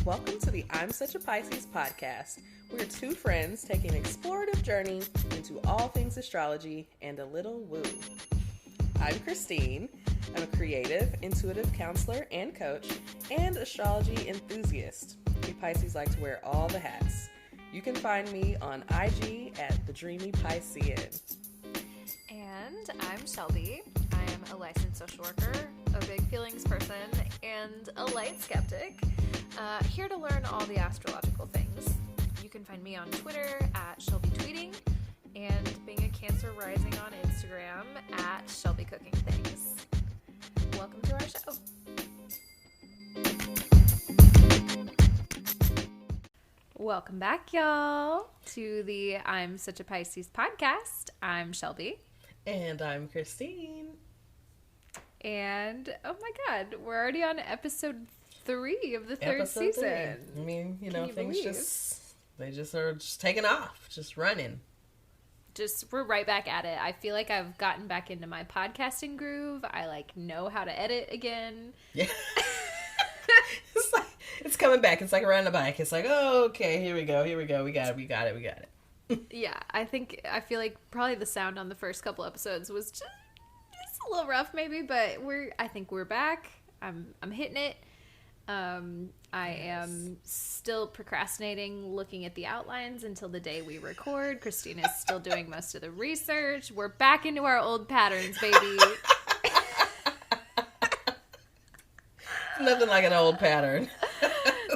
Welcome to the I'm Such a Pisces podcast. We're two friends taking an explorative journey into all things astrology and a little woo. I'm Christine. I'm a creative, intuitive counselor and coach, and astrology enthusiast. We Pisces like to wear all the hats. You can find me on IG at The Dreamy Piscean. And I'm Shelby. I am a licensed social worker, a big feelings person, and a light skeptic. Here to learn all the astrological things. You can find me on Twitter at Shelby Tweeting, and being a Cancer rising on Instagram at Shelby Cooking Things. Welcome to our show. Welcome back, y'all, to the I'm Such a Pisces podcast. I'm Shelby. And I'm Christine. And, oh my God, we're already on episode 3 of the third season. I mean, things are just taking off, just running. We're right back at it. I feel like I've gotten back into my podcasting groove. I know how to edit again. Yeah. It's coming back. It's like riding a bike. It's like, oh, okay, here we go. We got it. Yeah, I feel like probably the sound on the first couple episodes was just a little rough maybe, but I think we're back. I'm hitting it. I am still procrastinating looking at the outlines until the day we record. Christina's still doing most of the research. We're back into our old patterns, baby. Nothing like an old pattern.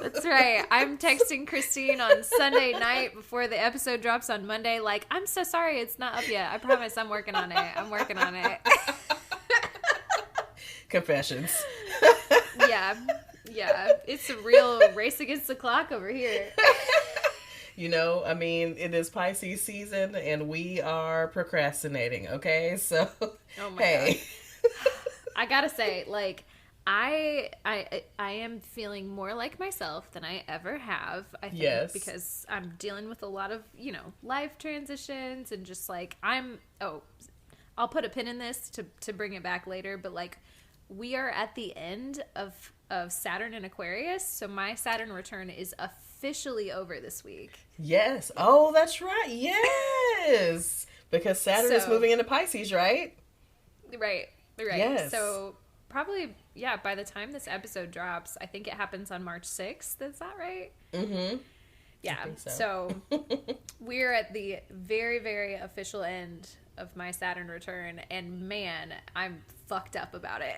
That's right. I'm texting Christine on Sunday night before the episode drops on Monday like, I'm so sorry it's not up yet. I promise I'm working on it. Confessions. Yeah. It's a real race against the clock over here. It is Pisces season and we are procrastinating, okay? So, oh my God. I gotta say, I am feeling more like myself than I ever have, I think, yes. Because I'm dealing with a lot of, life transitions and just I'll put a pin in this to bring it back later, but we are at the end of Saturn in Aquarius, so my Saturn return is officially over this week. Yes. Oh, that's right. Yes. Because Saturn is moving into Pisces, right? Right. Yes. So probably, by the time this episode drops, I think it happens on March 6th. Is that right? Mm-hmm. Yeah. I think so we're at the very, very official end of my Saturn return, and man, I'm fucked up about it.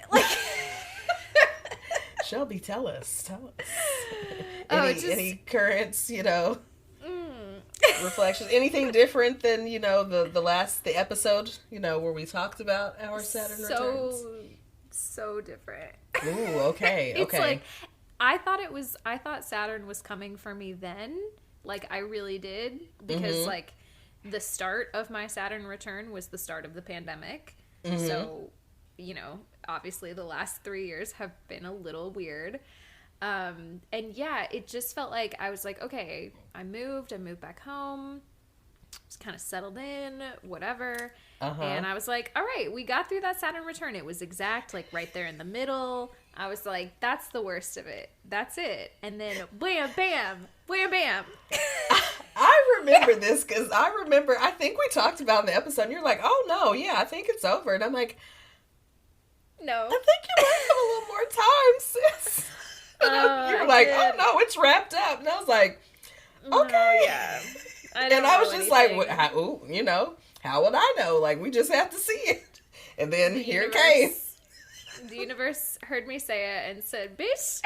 Shelby, tell us. Any currents, reflections, anything different than, the episode, where we talked about our Saturn returns? So different. Ooh, okay. It's I thought Saturn was coming for me then. I really did. Because, the start of my Saturn return was the start of the pandemic. Mm-hmm. So, obviously the last 3 years have been a little weird. It just felt like I was okay, I moved back home, was kind of settled in, whatever. Uh-huh. And I was all right, we got through that Saturn return. It was exact, right there in the middle. I was that's the worst of it. That's it. And then wham, bam, wham, bam. I remember this because I think we talked about in the episode, and you're oh no, yeah, I think it's over. And I'm no. I think you might have a little more time, sis. You're oh no, it's wrapped up. And I was okay. No, yeah. I was just how would I know? We just have to see it. And then here it came. The universe heard me say it and said, bitch,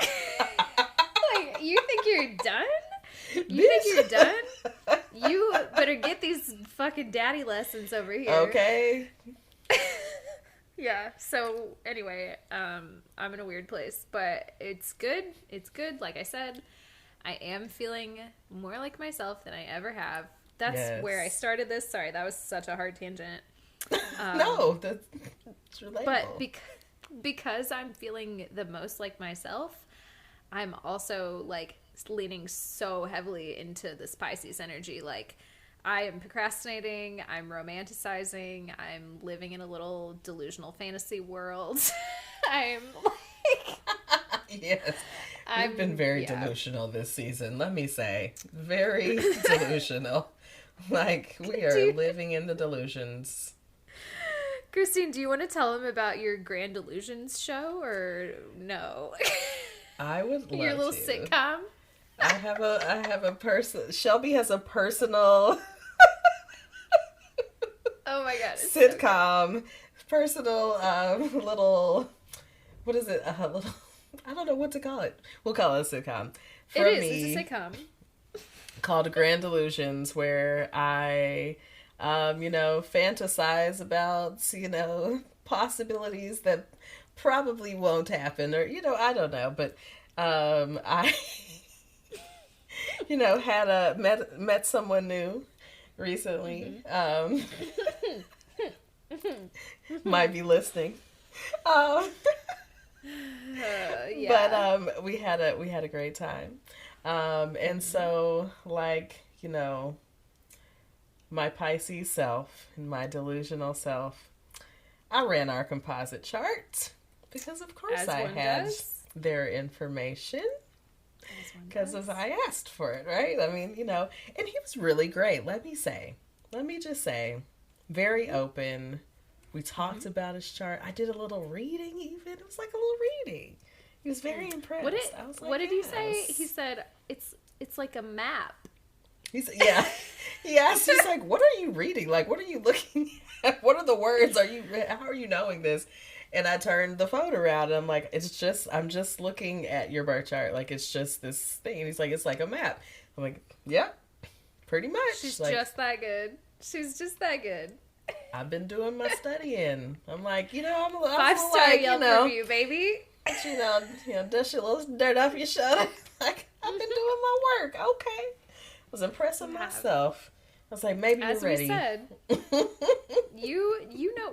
you think you're done? You better get these fucking daddy lessons over here. Okay. Yeah, so anyway, I'm in a weird place, but it's good. Like I said, I am feeling more like myself than I ever have. That's where I started this. Sorry, that was such a hard tangent. No, that's relatable. But because I'm feeling the most like myself, I'm also leaning so heavily into this Pisces energy. I am procrastinating, I'm romanticizing, I'm living in a little delusional fantasy world. I'm Yes. I've been very delusional this season, let me say. Very delusional. Like, we are living in the delusions. Christine, do you want to tell him about your Grand Illusions show, or no? I would love your little to. sitcom. I have a person. Shelby has a personal. Oh my god! Sitcom, personal little. What is it? Little. I don't know what to call it. We'll call it a sitcom. For It's me, a sitcom. Called Grand Illusions, where I, fantasize about, possibilities that probably won't happen, or, I don't know, but, I, met someone new recently, might be listening, yeah. but, we had a great time. And so, my Pisces self and my delusional self, I ran our composite chart because, of course, I had their information because I asked for it, right? I mean, and he was really great. Let me just say, very open. We talked about his chart. I did a little reading even. It was like a little reading. He was very impressed. What did he say? He said it's like a map. He asked. He's like, "What are you reading? Like, what are you looking at? What are the words? How are you knowing this?" And I turned the phone around and I'm like, I'm just looking at your birth chart. Like, it's just this thing. And he's like, it's like a map. I'm like, yeah, pretty much. She's just that good. She's just that good. I've been doing my studying. I'm like, I'm 5-star Yelp review, baby. Dust your little dirt off your shoulder. Like, I've been doing my work. Okay. I was impressing myself. I was like, maybe you're ready. As we said,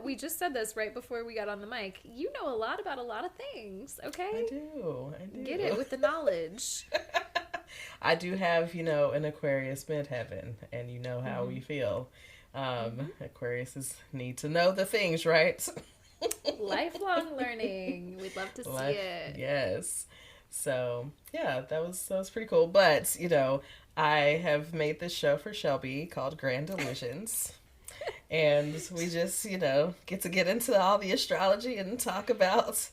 we just said this right before we got on the mic. You know a lot about a lot of things, okay? I do. Get it with the knowledge. I do have, an Aquarius midheaven, and you know how we feel. Aquariuses need to know the things, right? Lifelong learning. We'd love to see it. Yes. So, yeah, that was pretty cool. But, I have made this show for Shelby called Grand Illusions. And we just, get into all the astrology and talk about,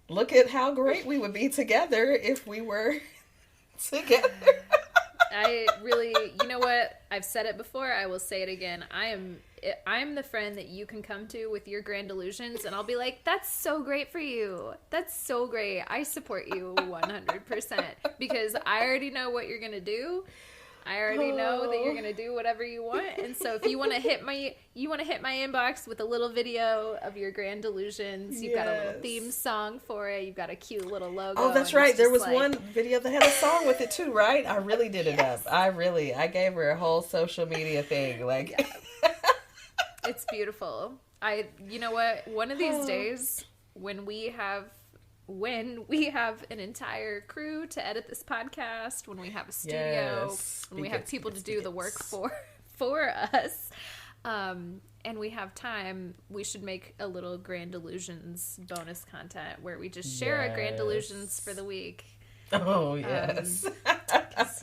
look at how great we would be together if we were together. I really, you know what? I've said it before. I will say it again. I'm the friend that you can come to with your grand illusions, and I'll be like, that's so great for you. That's so great. I support you 100% because I already know what you're going to do. I already know that you're going to do whatever you want. And so if you want to hit my inbox with a little video of your grand delusions, you've got a little theme song for it. You've got a cute little logo. Oh, that's right. There was one video that had a song with it too, right? I really did it up. I gave her a whole social media thing. Like, yeah. It's beautiful. You know what? One of these days when we have an entire crew to edit this podcast, when we have a studio, when we have people to do the work for us, and we have time, we should make a little Grand Illusions bonus content where we just share our Grand Illusions for the week. Oh, yes.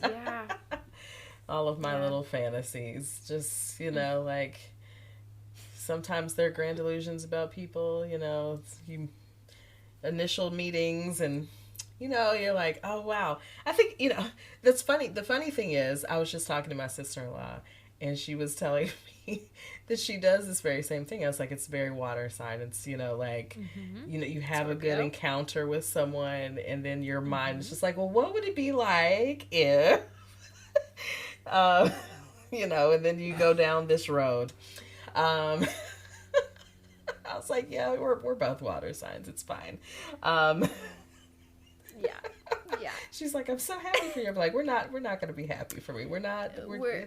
Yeah. All of my little fantasies. Just, like, sometimes they're Grand Illusions about people, initial meetings, and you're like, oh wow. I think that's funny. The funny thing is, I was just talking to my sister-in-law, and she was telling me that she does this very same thing. I was like, it's very water sign. It's you have a good encounter with someone, and then your mind is just like, well, what would it be like if and then you go down this road. I was like, yeah, we're both water signs. It's fine. Yeah. She's like, I'm so happy for you. I'm like, we're not going to be happy for me.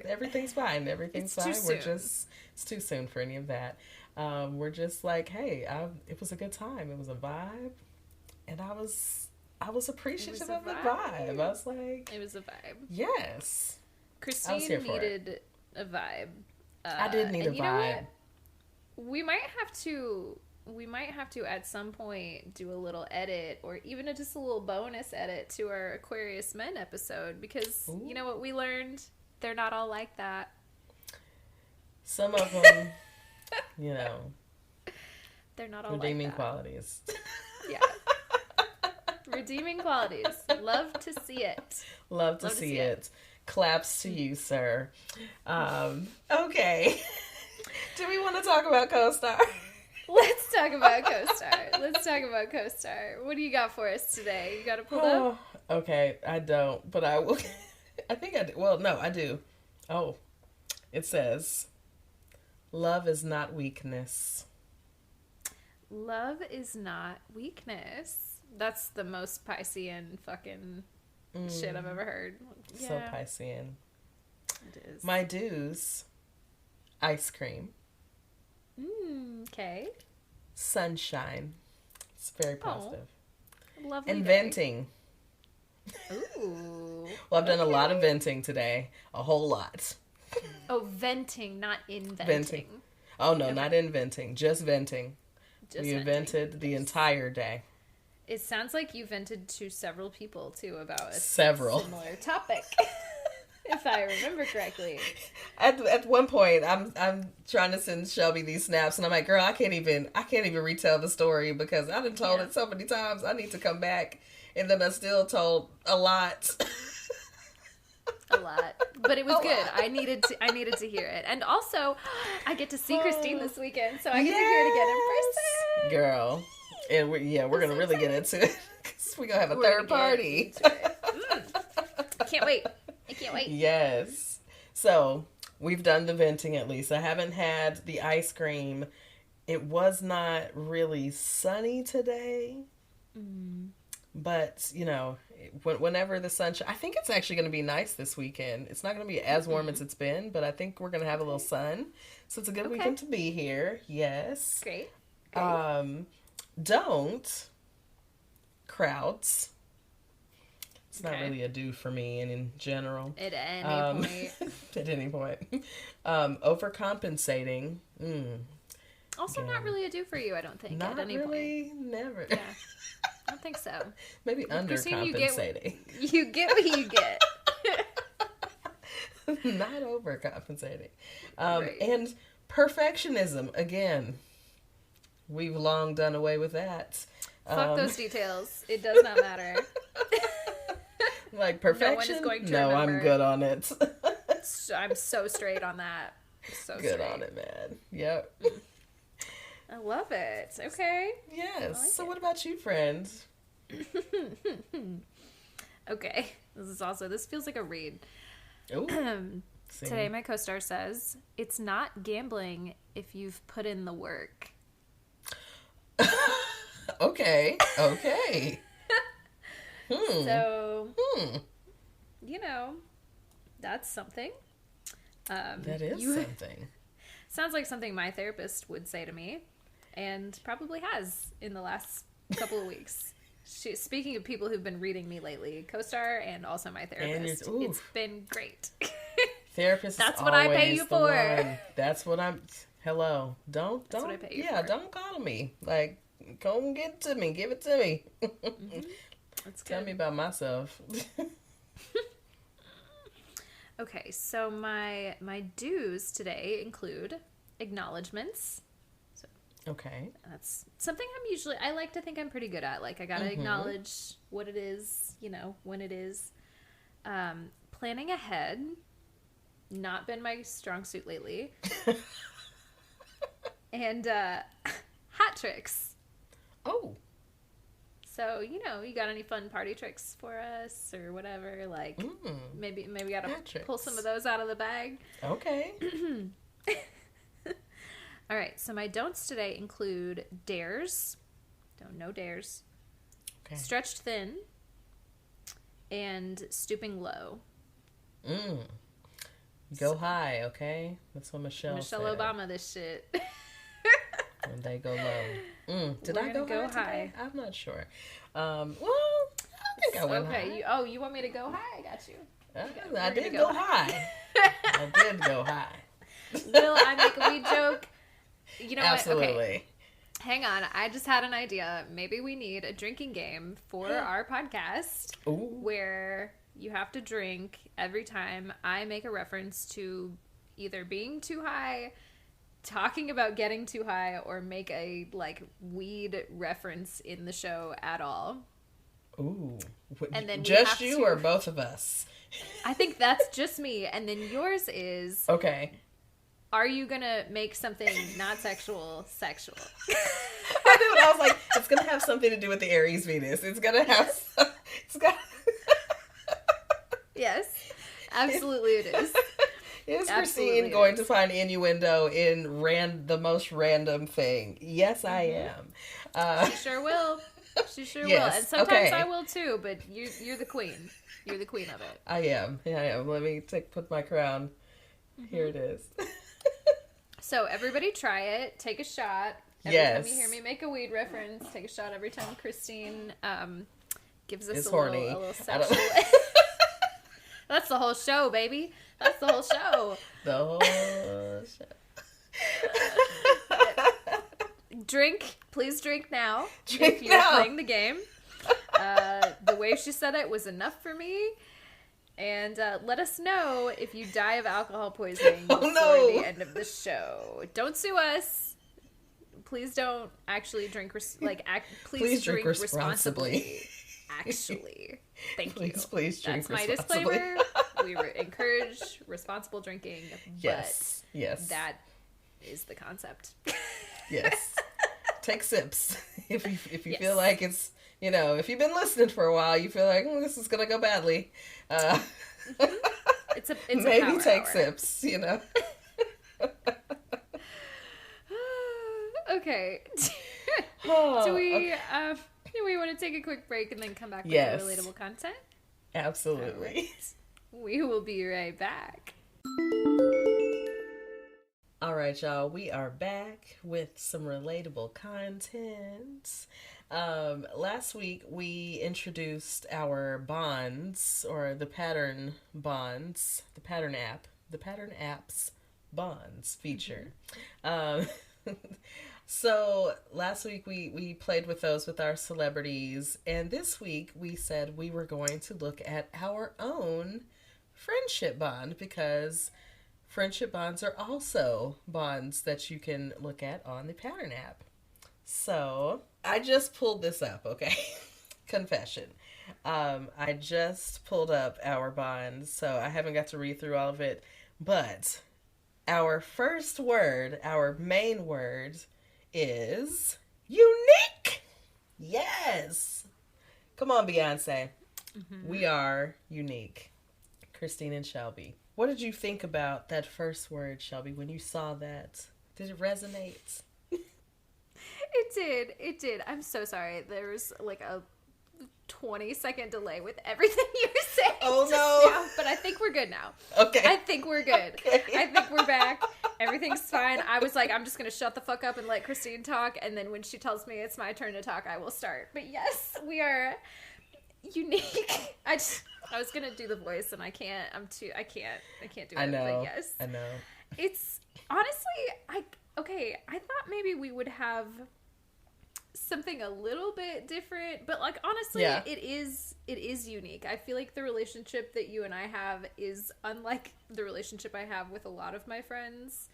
Everything's fine. Everything's fine. It's too soon for any of that. We're just like, hey, it was a good time. It was a vibe, and I was appreciative of the vibe. I was like, it was a vibe. Yes. Christine needed a vibe. I did need a vibe. We might have to we might have to at some point do a little edit or even just a little bonus edit to our Aquarius Men episode because you know what we learned? They're not all like that. Some of them, they're not all redeeming like that. qualities. Yeah. Redeeming qualities. Love to see it. Love to see it. Claps to you, sir. Okay. Do we want to talk about CoStar? Let's talk about CoStar. What do you got for us today? You got it pulled up? Okay, I don't, but I will. I think I do. Well, no, I do. Oh, it says, love is not weakness. Love is not weakness. That's the most Piscean fucking shit I've ever heard. Yeah. So Piscean. It is. My dues, ice cream. Okay. Sunshine. It's very positive. Lovely. And day. venting. Ooh. Well, I've done a lot of venting today. A whole lot. Oh, venting, not inventing. Venting. Oh, no, not inventing. Just venting. We vented the entire day. It sounds like you vented to several people, too, about a similar topic. If I remember correctly. At one point, I'm trying to send Shelby these snaps, and I'm like, girl, I can't even retell the story because I've been told it so many times. I need to come back, and then I still told a lot. A lot, but it was good. I needed to hear it, and also I get to see Christine this weekend, so I get to hear it again in person, girl. And we're gonna really get into it because we're gonna have a third party. I can't wait. Yes. So we've done the venting at least. I haven't had the ice cream. It was not really sunny today. But, whenever the sun I think it's actually going to be nice this weekend. It's not going to be as warm as it's been, but I think we're going to have a little sun. So it's a good weekend to be here. Yes. Great. Don't crowds. It's not really a do for me and in general. At any point. At any point. Overcompensating. Also not really a do for you, I don't think. Not at any really, point. Never. Yeah. I don't think so. Maybe undercompensating. You get what you get. Not overcompensating. Right. And perfectionism, again. We've long done away with that. Fuck those details. It does not matter. Like perfection? No one is going to remember. I'm good on it. I'm so straight on that. So good straight. on it, man. Yep. I love it. Okay. Yes. Like so what about you, friend? Okay. This feels like a read. Ooh. Today my co-star says, it's not gambling if you've put in the work. Okay. So, that's something. That is something. Sounds like something my therapist would say to me, and probably has in the last couple of weeks. Speaking of people who've been reading me lately, co-star and also my therapist. It's been great. Therapist. That's what I pay you for. That's what I'm. Hello. Don't. That's what I pay you for. Don't call me. Like, come get it to me. Give it to me. That's good. Tell me about myself. Okay, so my dues today include acknowledgements. So okay. that's something I like to think I'm pretty good at. Like, I gotta acknowledge what it is, when it is. Planning ahead, not been my strong suit lately. And hat tricks. Oh. So, you got any fun party tricks for us or whatever? Like, maybe we got to pull some of those out of the bag. Okay. All right. So my don'ts today include dares. No dares. Okay. Stretched thin. And stooping low. Go high, okay? That's what Michelle said. Obama this shit. And they go low. Did I go high? I'm not sure. Well, I think I went high. You want me to go high? I got you. I did go high. I did go high. Will I make a weed joke? You know Absolutely. what? Okay. Hang on, I just had an idea. Maybe we need a drinking game for our podcast. Ooh. Where you have to drink every time I make a reference to either being too high, talking about getting too high, or make a like weed reference in the show at all. Ooh. And then just you or both of us? I think that's just me. And then yours is, okay. Are you gonna make something not sexual sexual? I knew it. I was like, it's gonna have something to do with the Aries Venus. It's gonna have. It's got. Yes, absolutely it is. Is Christine going to find innuendo in the most random thing? Yes, I am. She sure will. She sure yes, will. And sometimes okay. I will too, but you're the queen. You're the queen of it. I am. Yeah, I am. Let me put my crown. Here it is. So everybody try it. Take a shot. Every time you hear me make a weed reference, take a shot every time Christine gives us a little sexual... That's the whole show, baby. That's the whole show. The whole show. Drink. Please drink now. Drink if you're now. playing the game. The way she said it was enough for me. And let us know if you die of alcohol poisoning before the end of the show. Don't sue us. Please don't actually drink. Please drink responsibly. Actually, thank you. Please drink responsibly. That's my disclaimer. We encourage responsible drinking. Yes. Yes. That is the concept. Yes. Take sips if you feel like it's. You know, if you've been listening for a while, you feel like this is gonna go badly. It's maybe a take hour. sips. You know. Okay. Do we want to take a quick break and then come back with the relatable content? Absolutely. Right. We will be right back. All right, y'all. We are back with some relatable content. Last week we introduced our bonds, or the pattern bonds, the pattern apps bonds feature. So last week we played with those with our celebrities, and this week we said we were going to look at our own friendship bond, because friendship bonds are also bonds that you can look at on the pattern app. So I just pulled this up, okay? Confession. I just pulled up our bonds, so I haven't got to read through all of it, but our first word, our main word, is unique. Yes. Come on, Beyonce. Mm-hmm. We are unique. Christine and Shelby. What did you think about that first word, Shelby, when you saw that? Did it resonate? It did. I'm so sorry. There was like a 20-second delay with everything you were saying. Oh, no. Now, but I think we're good now. Okay. I think we're good. Okay. I think we're back. Everything's fine. I was like, I'm just going to shut the fuck up and let Christine talk. And then when she tells me it's my turn to talk, I will start. But yes, we are unique. I was going to do the voice and I can't do it. I know. But yes. I know. It's honestly, I thought maybe we would have something a little bit different, but like honestly, it is unique. I feel like the relationship that you and I have is unlike the relationship I have with a lot of my friends.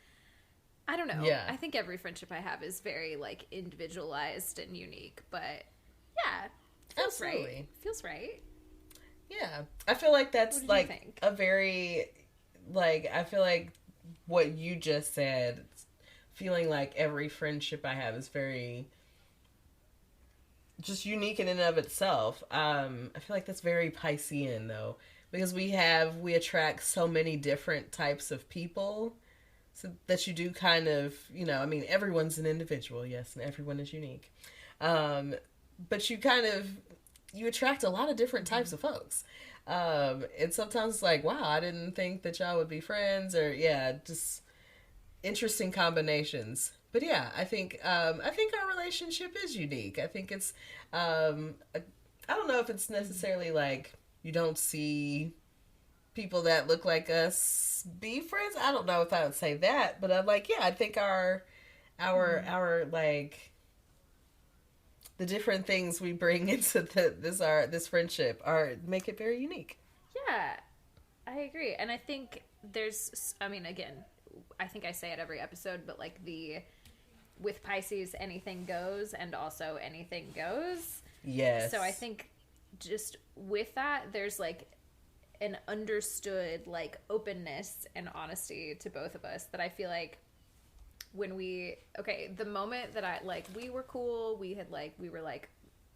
I don't know. Yeah. I think every friendship I have is very like individualized and unique, but yeah, feels Absolutely. right. Feels right. Yeah. I feel like that's like think? a very, like, I feel like what you just said, feeling like every friendship I have is very just unique in and of itself. I feel like that's very Piscean though, because we attract so many different types of people, so that you do kind of, you know, I mean, everyone's an individual, yes, and everyone is unique. But you attract a lot of different types of folks. And sometimes it's like, wow, I didn't think that y'all would be friends, or just interesting combinations. But yeah, I think our relationship is unique. I think it's, I don't know if it's necessarily like you don't see people that look like us be friends. I don't know if I would say that, but I'm like, yeah, I think our like the different things we bring into this friendship make it very unique. Yeah, I agree. And I think again, I think I say it every episode, but like with Pisces, anything goes, and also anything goes. Yes. So I think just with that, there's like an understood like openness and honesty to both of us that I feel like the moment that we were cool, we were like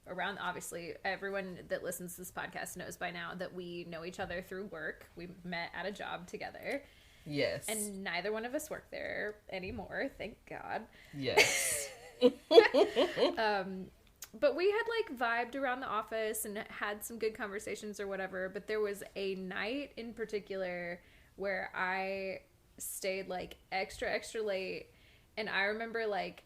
around, obviously everyone that listens to this podcast knows by now that we know each other through work. We met at a job together. Yes. And neither one of us work there anymore, thank God. Yes. But we had like vibed around the office and had some good conversations or whatever. But there was a night in particular where I stayed like extra, extra late. And I remember like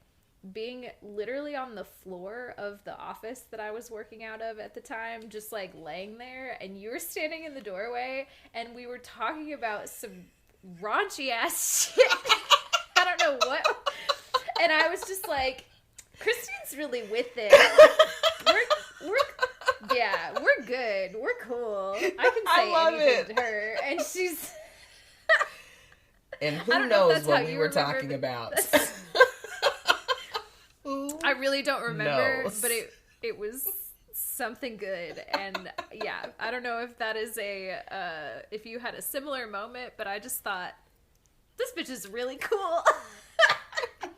being literally on the floor of the office that I was working out of at the time, just like laying there. And you were standing in the doorway and we were talking about some raunchy ass shit. I don't know what. And I was just like, Christine's really with it. We're good. We're cool. I can say anything to her. And she's... And who knows what we were talking about. I really don't remember, but it was something good. And yeah, I don't know if that is if you had a similar moment, but I just thought, this bitch is really cool.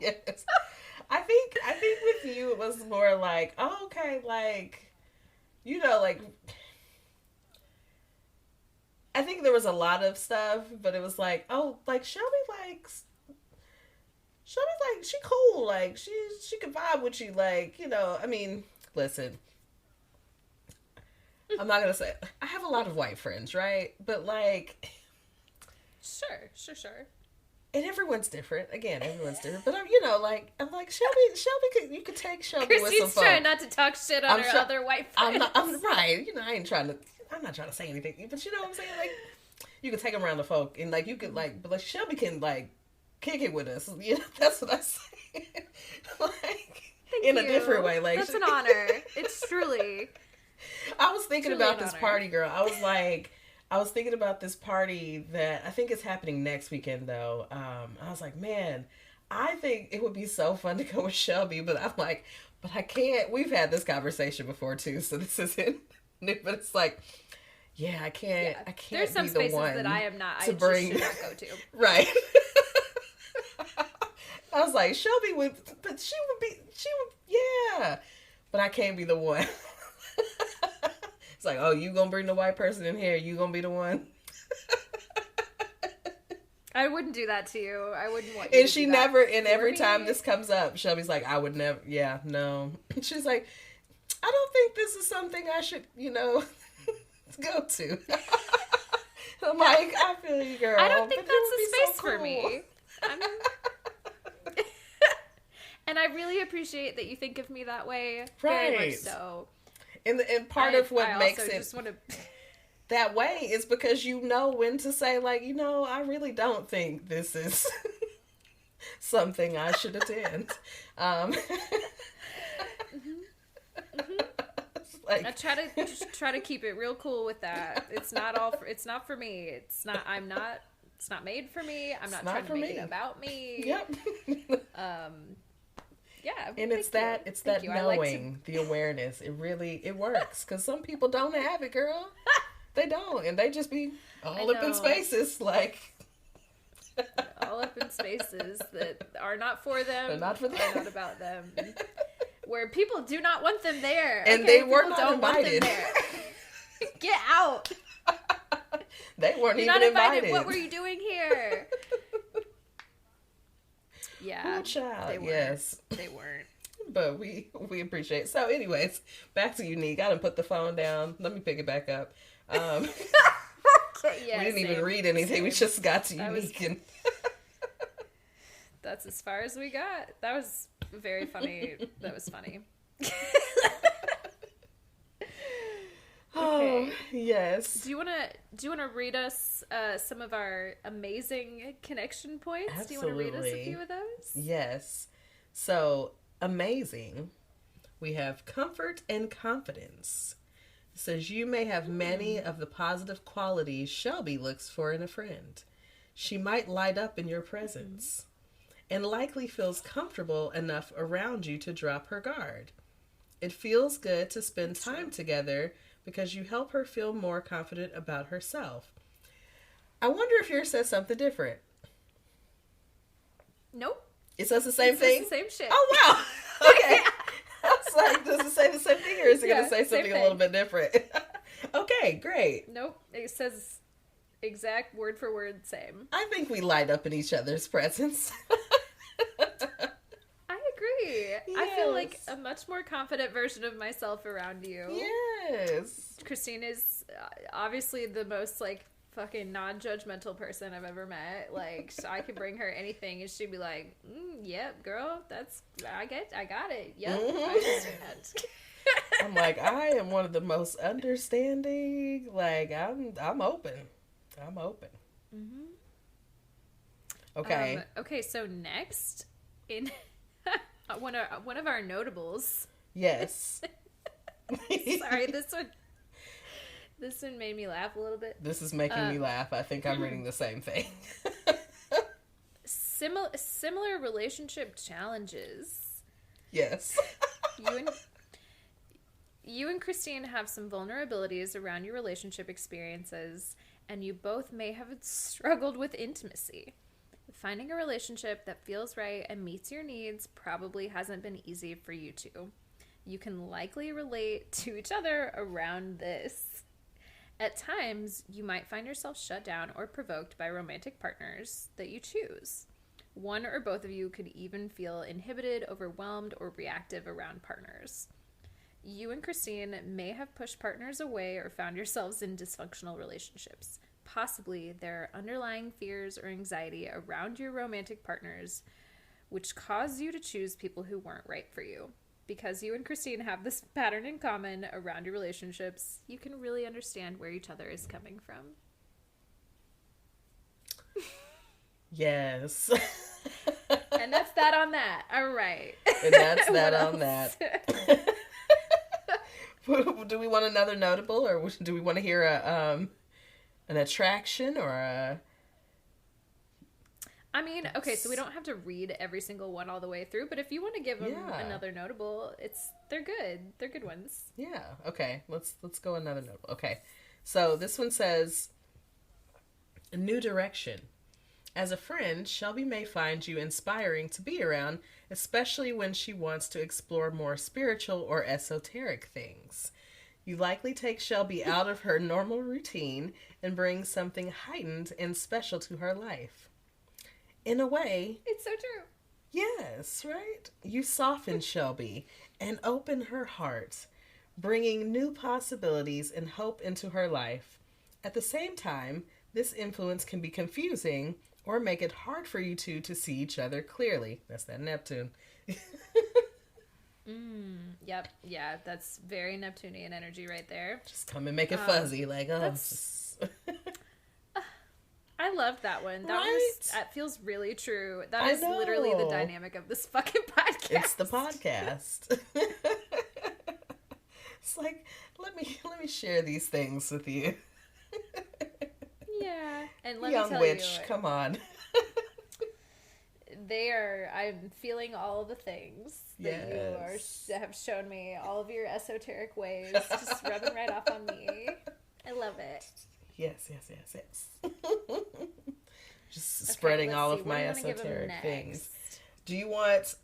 Yes. I think with you it was more like, oh, okay, like, you know, like, I think there was a lot of stuff, but it was like, oh, like Shelby, she cool, like she could vibe with you, like, you know, I mean, listen, I'm not gonna say I have a lot of white friends, right? But like, sure. And everyone's different. Again, everyone's different. But you know, like, I'm like Shelby. You could take Shelby with some Christine's folks. trying not to talk shit on her other white friends. I'm right. You know, I'm not trying to say anything. But you know what I'm saying? Like, you can take them around the folk, and like you could like, but like Shelby can like kick it with us. You know, that's what I say. Like, in a different way. Like, that's an honor. It's truly. I was thinking about this party, girl. I was thinking about this party that I think is happening next weekend, though. I was like, man, I think it would be so fun to go with Shelby, but I'm like, but I can't. We've had this conversation before, too, so this isn't new, but it's like, yeah, I can't. Yeah. I can't. There's some spaces that I am not. I bring... just should not go to. Right. I was like, Shelby would, but she would, yeah, but I can't be the one. It's like, oh, you gonna bring the white person in here? You gonna be the one? I wouldn't do that to you. I wouldn't want you and to she do never, that and every time this comes up, Shelby's like, I would never, yeah, no. She's like, I don't think this is something I should, you know, go to. I'm like, I feel you, girl. I don't think that's the space for me. And I really appreciate that you think of me that way. Right. Very much so. And part of what makes it that way is because you know when to say, like, you know, I really don't think this is something I should attend. Like, I try to keep it real cool with that. It's not for me. It's not made for me. I'm not trying to make it about me. Yep. Yeah, and it's that knowing, the awareness. It works because some people don't have it, girl. They don't, and they just be all up in spaces, like all up in spaces that are not for them. They're not for them. Are not about them. Where people do not want them there, and they were not invited. Get out. They weren't You're even not invited. invited. What were you doing here? Yeah, poor child. They weren't. Yes, they weren't. But we appreciate it. So, anyways, back to Unique. I done put the phone down. Let me pick it back up. Yeah, we didn't even read anything. We just got to Unique. That's as far as we got. That was very funny. That was funny. Oh, yes. Do you want to read us some of our amazing connection points? Absolutely. Do you want to read us a few of those? Yes. So, amazing we have comfort and confidence. It says you may have many of the positive qualities Shelby looks for in a friend. She might light up in your presence and likely feels comfortable enough around you to drop her guard. It feels good to spend time together because you help her feel more confident about herself. I wonder if yours says something different. Nope. It says the same thing? It's the same shit. Oh, wow. Okay. I was like, does it say the same thing or is it going to say something a little bit different? Okay, great. Nope. It says exact word for word same. I think we light up in each other's presence. I agree. Yes. I feel like a much more confident version of myself around you. Yes. Christine is obviously the most, like, fucking non-judgmental person I've ever met. Like, so I could bring her anything and she'd be like, yep, girl, I got it. Yep, I understand. I'm like, I am one of the most understanding. Like, I'm open. Mm-hmm. Okay. Okay, so next, in one of our notables. Yes. Sorry, this one made me laugh a little bit. This is making me laugh. I think I'm reading the same thing. Similar relationship challenges. Yes. You and Christine have some vulnerabilities around your relationship experiences, and you both may have struggled with intimacy. Finding a relationship that feels right and meets your needs probably hasn't been easy for you two. You can likely relate to each other around this. At times, you might find yourself shut down or provoked by romantic partners that you choose. One or both of you could even feel inhibited, overwhelmed, or reactive around partners. You and Christine may have pushed partners away or found yourselves in dysfunctional relationships. Possibly, there are underlying fears or anxiety around your romantic partners, which cause you to choose people who weren't right for you. Because you and Christine have this pattern in common around your relationships, you can really understand where each other is coming from. Yes. And that's that on that. All right. And that's that on that. Do we want another notable, or do we want to hear an attraction or a... I mean, okay, so we don't have to read every single one all the way through, but if you want to give them another notable, they're good. They're good ones. Yeah. Okay. Let's go another notable. Okay. So this one says, a new direction. As a friend, Shelby may find you inspiring to be around, especially when she wants to explore more spiritual or esoteric things. You likely take Shelby out of her normal routine and bring something heightened and special to her life. In a way... It's so true. Yes, right? You soften Shelby and open her heart, bringing new possibilities and hope into her life. At the same time, this influence can be confusing or make it hard for you two to see each other clearly. That's that Neptune. Yep. Yeah, that's very Neptunian energy right there. Just come and make it fuzzy. Like, oh... I love that one. That feels really true. That is know. Literally the dynamic of this fucking podcast. It's the podcast. It's like, let me share these things with you. Yeah. And let Young me tell witch, you. come on. I'm feeling all of the things that you have shown me. All of your esoteric ways. Just rubbing right off on me. I love it. Yes. Just spreading all of my What do you wanna esoteric give 'em things. next? Do you want...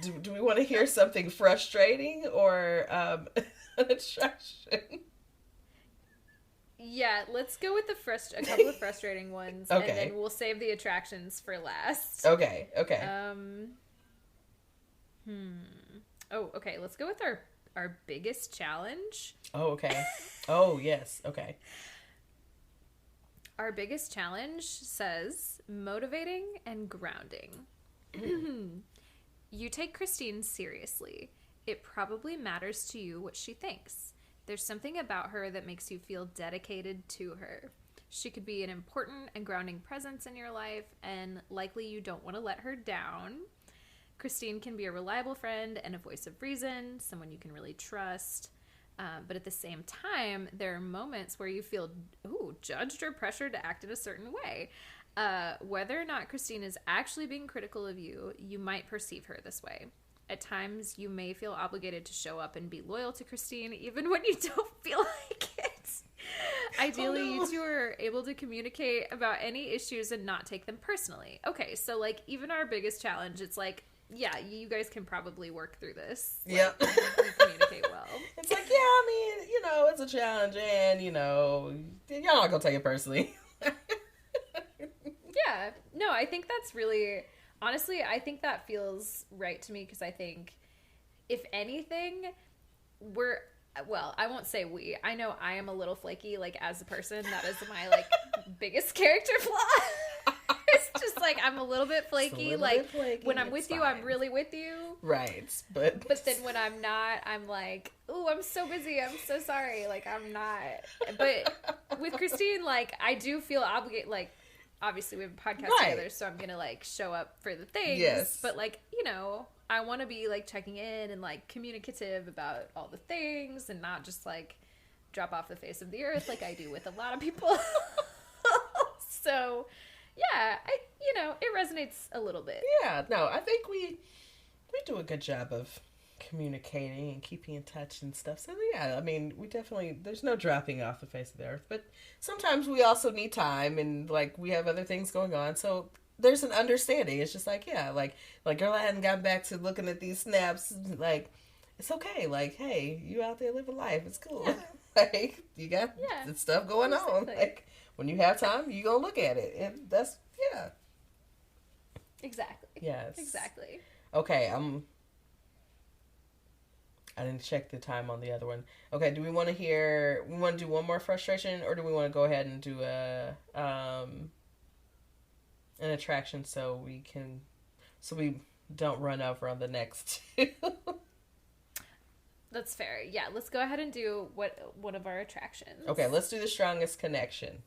do we want to hear something frustrating or an attraction? Yeah, let's go with a couple of frustrating ones, Okay. and then we'll save the attractions for last. Okay. Oh, okay. Let's go with our biggest challenge. Oh, okay. Oh, yes. Okay. Our biggest challenge says motivating and grounding. You take Christine seriously. It probably matters to you what she thinks. There's something about her that makes you feel dedicated to her. She could be an important and grounding presence in your life, and likely you don't want to let her down. Christine can be a reliable friend and a voice of reason, someone you can really trust. But at the same time, there are moments where you feel judged or pressured to act in a certain way. Whether or not Christine is actually being critical of you, you might perceive her this way. At times, you may feel obligated to show up and be loyal to Christine, even when you don't feel like it. Ideally, you two are able to communicate about any issues and not take them personally. Okay, so, like, even our biggest challenge, it's like, yeah, you guys can probably work through this. Yep. Like, you communicate well. It's like, yeah, I mean, it's a challenge, and, y'all not gonna take it personally. Yeah. No, I think that's really... Honestly, I think that feels right to me, because I think, if anything, I won't say we. I know I am a little flaky, like, as a person. That is my, like, biggest character flaw. It's just, like, I'm a little bit flaky. When I'm with you, I'm really with you. Right. But then when I'm not, I'm like, ooh, I'm so busy. I'm so sorry. Like, I'm not. But with Christine, like, I do feel obligated, like, obviously we have a podcast together, so I'm gonna, like, show up for the things. Yes. But, like, I want to be, like, checking in and, like, communicative about all the things and not just, like, drop off the face of the earth like I do with a lot of people. So, yeah, it resonates a little bit. Yeah, no, I think we do a good job of communicating and keeping in touch and stuff. So, yeah, I mean, there's no dropping off the face of the earth, but sometimes we also need time, and, like, we have other things going on, so there's an understanding. It's just like, yeah, like, girl, I hadn't gotten back to looking at these snaps, like, it's okay, like, hey, you out there living life, it's cool. Yeah. Like, you got stuff going on, like, when you have time, you gonna look at it, and that's, yeah. Exactly. Yes. Exactly. Okay, I didn't check the time on the other one. Okay, do we want to do one more frustration, or do we want to go ahead and do an attraction so we don't run over on the next two? That's fair. Yeah, let's go ahead and do one of our attractions. Okay, let's do the strongest connection.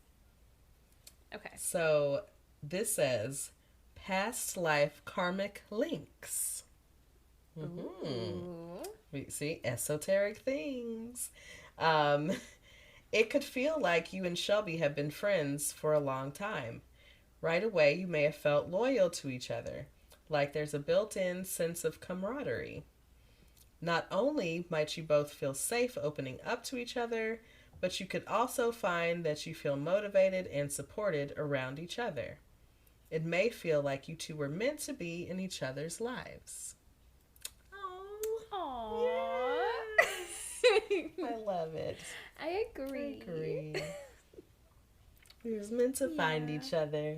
Okay. So this says past life karmic links. Mm-hmm. Ooh. We see esoteric things. It could feel like you and Shelby have been friends for a long time. Right away, you may have felt loyal to each other, like there's a built-in sense of camaraderie. Not only might you both feel safe opening up to each other, but you could also find that you feel motivated and supported around each other. It may feel like you two were meant to be in each other's lives. Aww. Yes. I love it. I agree. We was meant to find each other.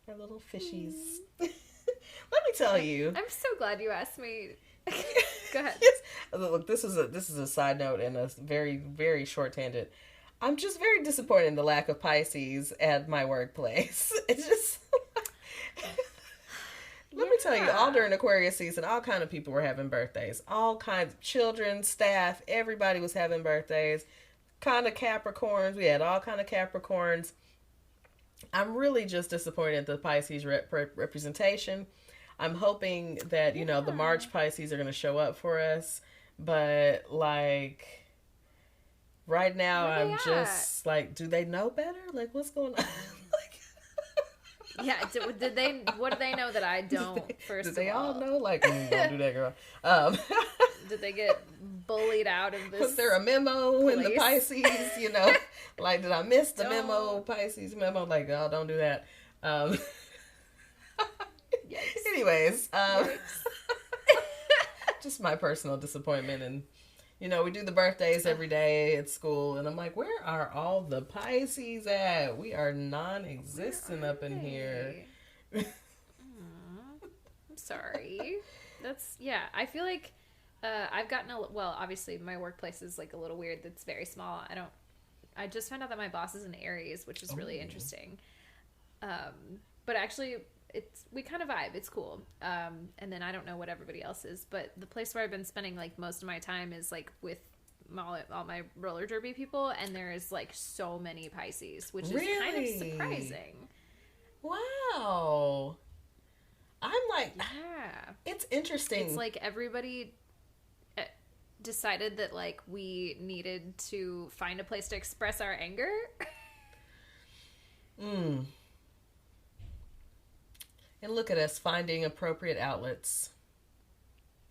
Our little fishies. Let me tell you. I'm so glad you asked me. Go ahead. Yes. Look, this is a side note and a very, very short tangent. I'm just very disappointed in the lack of Pisces at my workplace. It's just... Let me tell you, all during Aquarius season, all kind of people were having birthdays. All kinds of children, staff, everybody was having birthdays. Kind of Capricorns. We had all kind of Capricorns. I'm really just disappointed at the Pisces representation. I'm hoping that, the March Pisces are going to show up for us. But, like, right now, I'm just, like, do they know better? Like, what's going on? Yeah, what do they know that I don't, first of all? Did they all know? Like, don't do that, girl. Did they get bullied out of this? Was there a memo in the Pisces, Like, did I miss the memo, Pisces memo? Like, oh, don't do that. Anyways, just my personal disappointment. And, we do the birthdays every day at school. And I'm like, where are all the Pisces at? We are non-existent up in here. I'm sorry. I feel like I've gotten obviously my workplace is like a little weird. That's very small. I just found out that my boss is an Aries, which is really interesting. But actually we kind of vibe. It's cool. And then I don't know what everybody else is, but the place where I've been spending like most of my time is like with all my roller derby people, and there is like so many Pisces, which is kind of surprising. Wow. I'm like, Yeah. it's interesting. It's like everybody decided that like we needed to find a place to express our anger. And look at us finding appropriate outlets.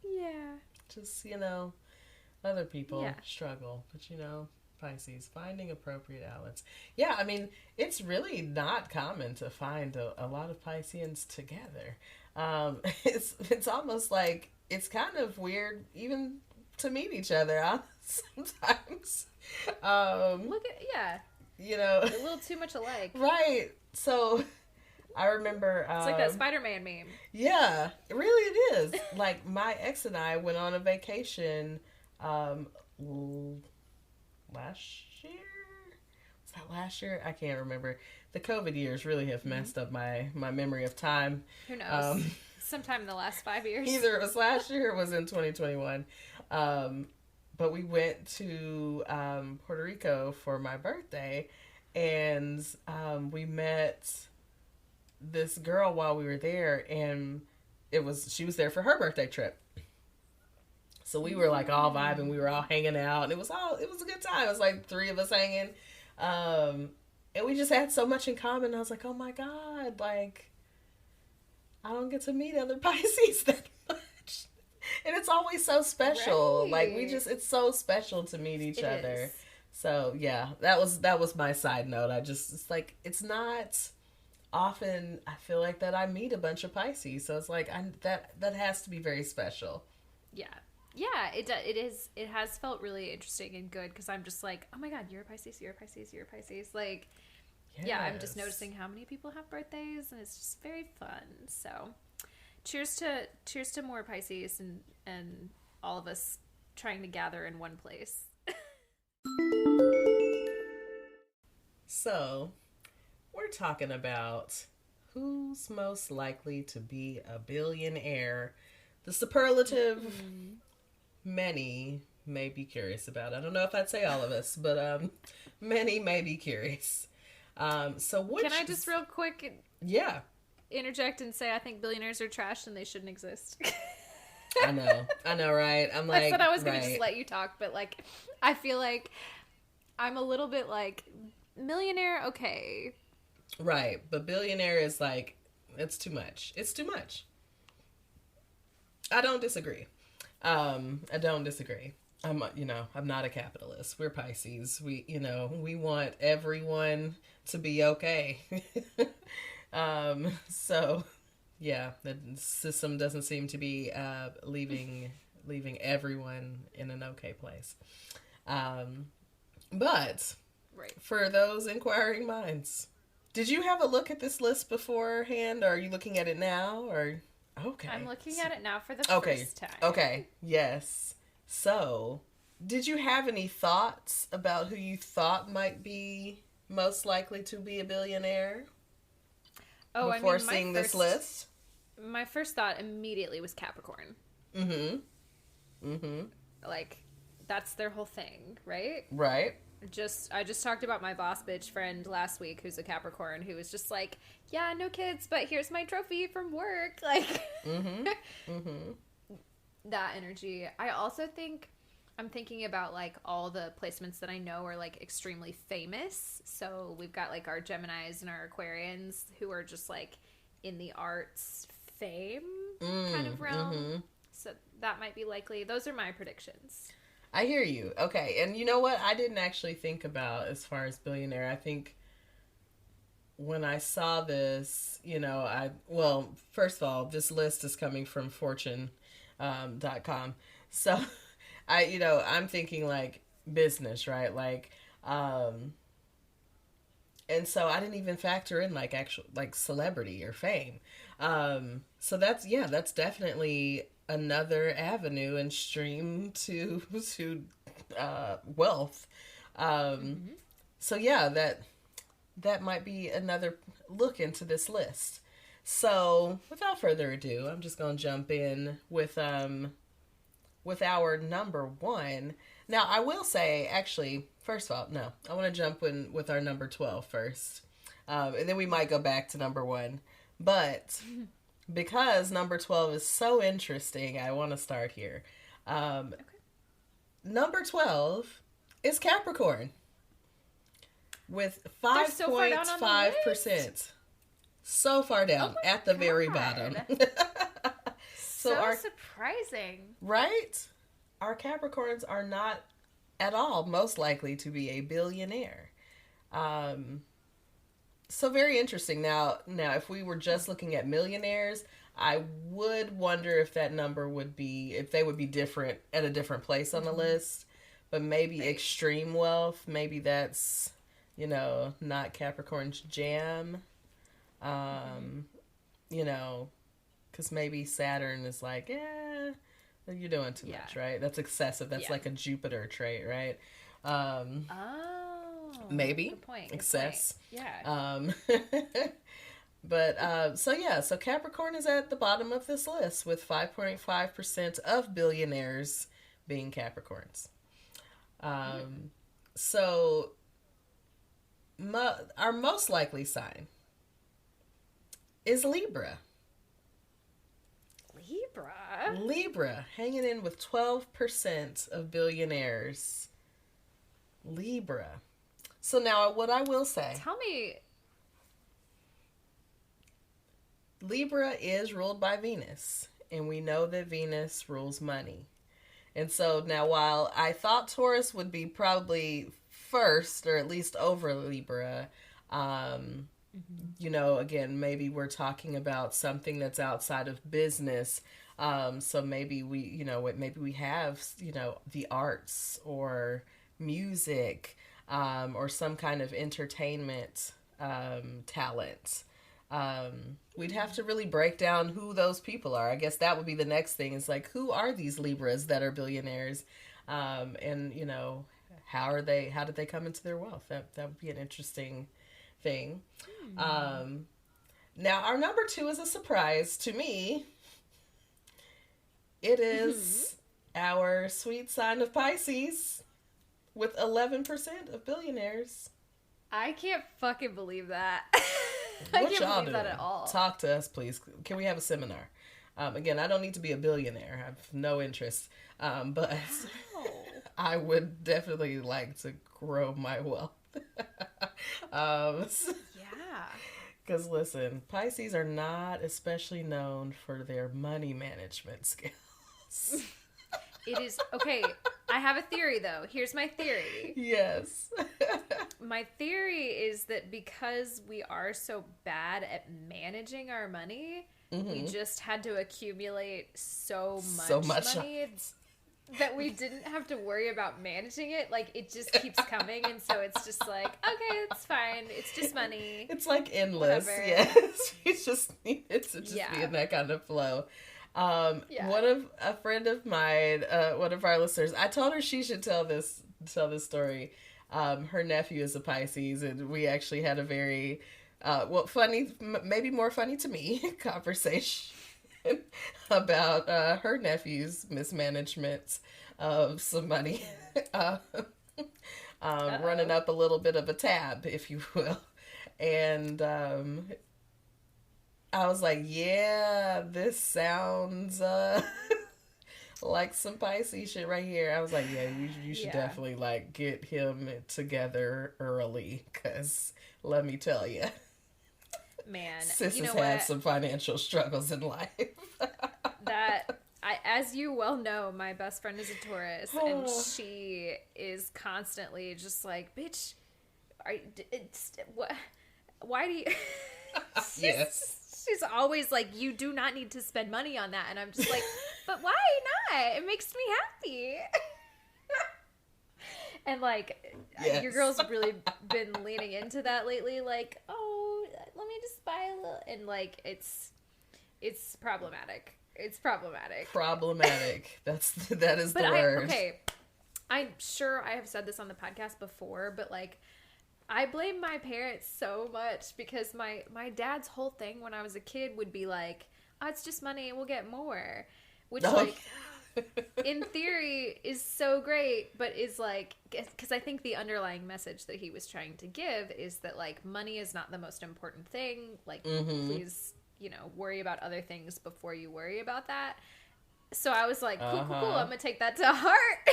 Yeah. Just, other people struggle. But, Pisces, finding appropriate outlets. Yeah, I mean, it's really not common to find a lot of Pisceans together. It's almost like it's kind of weird even to meet each other sometimes. Look at, a little too much alike. Right. So I remember it's like that Spider-Man meme. Yeah, really it is. Like my ex and I went on a vacation last year. Was that last year? I can't remember. The COVID years really have messed up my memory of time. Who knows? Sometime in the last 5 years. Either it was last year or it was in 2021. But we went to Puerto Rico for my birthday, and we met this girl while we were there, and she was there for her birthday trip. So we were like all vibing, we were all hanging out, and it was a good time. It was like 3 of us hanging. And we just had so much in common. I was like, oh my God, like I don't get to meet other Pisces that much. And it's always so special. Right. Like it's so special to meet each other. Is. So yeah, that was my side note. It's like, it's not often I feel like that I meet a bunch of Pisces. So it's like, that has to be very special. Yeah. Yeah, it has felt really interesting and good because I'm just like, oh my God, you're a Pisces, you're a Pisces, you're a Pisces. Like, yes. Yeah, I'm just noticing how many people have birthdays, and it's just very fun. So, cheers to more Pisces and all of us trying to gather in one place. So, we're talking about who's most likely to be a billionaire. The superlative many may be curious about. I don't know if I'd say all of us, but many may be curious. So can I just real quick interject and say I think billionaires are trash and they shouldn't exist. I know, right? I'm like, I said I was going to just let you talk, but like, I feel like I'm a little bit like, millionaire, okay. Right, but billionaire is like, it's too much. It's too much. I don't disagree. I'm not a capitalist. We're Pisces. We want everyone to be okay. So yeah, the system doesn't seem to be leaving everyone in an okay place. But right. For those inquiring minds, did you have a look at this list beforehand? Or are you looking at it now? Or okay, I'm looking at it now for the first time. Okay, yes. So, did you have any thoughts about who you thought might be most likely to be a billionaire? Before seeing this list? My first thought immediately was Capricorn. Like, that's their whole thing, right? Right. I just talked about my boss bitch friend last week who's a Capricorn who was just like, yeah, no kids, but here's my trophy from work. Like, that energy. I also think I'm thinking about like all the placements that I know are like extremely famous. So we've got like our Geminis and our Aquarians who are just like in the arts fame kind of realm. So that might be likely. Those are my predictions. I hear you. Okay. And you know what? I didn't actually think about as far as billionaire. I think when I saw this, first of all, this list is coming from fortune.com. So I'm thinking like business, right? Like, and so I didn't even factor in like actual, like celebrity or fame. So that's definitely another avenue and stream to wealth. So yeah, that might be another look into this list. So without further ado, I'm just going to jump in with our number one. Now I will say, actually, first of all, no, I want to jump in with our number 12 first. And then we might go back to number one. But because number 12 is so interesting, I want to start here. Okay. Number 12 is Capricorn with 5.5%. So far down at the very bottom. So surprising. Right? Our Capricorns are not at all most likely to be a billionaire. So very interesting. Now, if we were just looking at millionaires, I would wonder if that number would be, if they would be different at a different place on the list. But maybe extreme wealth, maybe that's, not Capricorn's jam. Because maybe Saturn is like, you're doing too much, right? That's excessive. That's like a Jupiter trait, right? Maybe. Good point. Excess. Yeah. But, so Capricorn is at the bottom of this list with 5.5% of billionaires being Capricorns. So, our most likely sign is Libra. Libra, hanging in with 12% of billionaires. Libra. So now, what I will say. Tell me. Libra is ruled by Venus, and we know that Venus rules money. And so now, while I thought Taurus would be probably first, or at least over Libra, again, maybe we're talking about something that's outside of business. So maybe we have, the arts or music, or some kind of entertainment, talent. We'd have to really break down who those people are. I guess that would be the next thing, is like, who are these Libras that are billionaires? And how did they come into their wealth? That would be an interesting thing. Now our number 2 is a surprise to me. It is our sweet sign of Pisces with 11% of billionaires. I can't fucking believe that. I can't believe that at all. Talk to us, please. Can we have a seminar? Again, I don't need to be a billionaire. I have no interest. But wow. I would definitely like to grow my wealth. Yeah. Because listen, Pisces are not especially known for their money management skills. It is, okay, I have a theory though. Here's my theory. Yes. My theory is that because we are so bad at managing our money, we just had to accumulate so much money that we didn't have to worry about managing it. Like, it just keeps coming, and so it's just like, okay, it's fine. It's just money. It's like endless. Whatever. Yes. It's just be in that kind of flow. A friend of mine, one of our listeners, I told her she should tell this story. Her nephew is a Pisces, and we actually had a very, funny, maybe more funny to me, conversation about her nephew's mismanagement of some money, running up a little bit of a tab, if you will. And I was like, yeah, this sounds like some Pisces shit right here. I was like, yeah, you should definitely get him together early, because let me tell you, man, sis has had some financial struggles in life. As you well know, my best friend is a Taurus, and she is constantly just like, bitch, why do you... Yes. She's always like, you do not need to spend money on that. And I'm just like, but why not? It makes me happy. And your girl's really been leaning into that lately. Like, oh, let me just buy a little. And it's problematic. It's problematic. Problematic. That is the word. Okay. I'm sure I have said this on the podcast before, but I blame my parents so much, because my dad's whole thing when I was a kid would be like, oh, it's just money, we'll get more. Which, in theory is so great, but is because I think the underlying message that he was trying to give is that, money is not the most important thing. Please, worry about other things before you worry about that. So I was like, cool, I'm gonna take that to heart.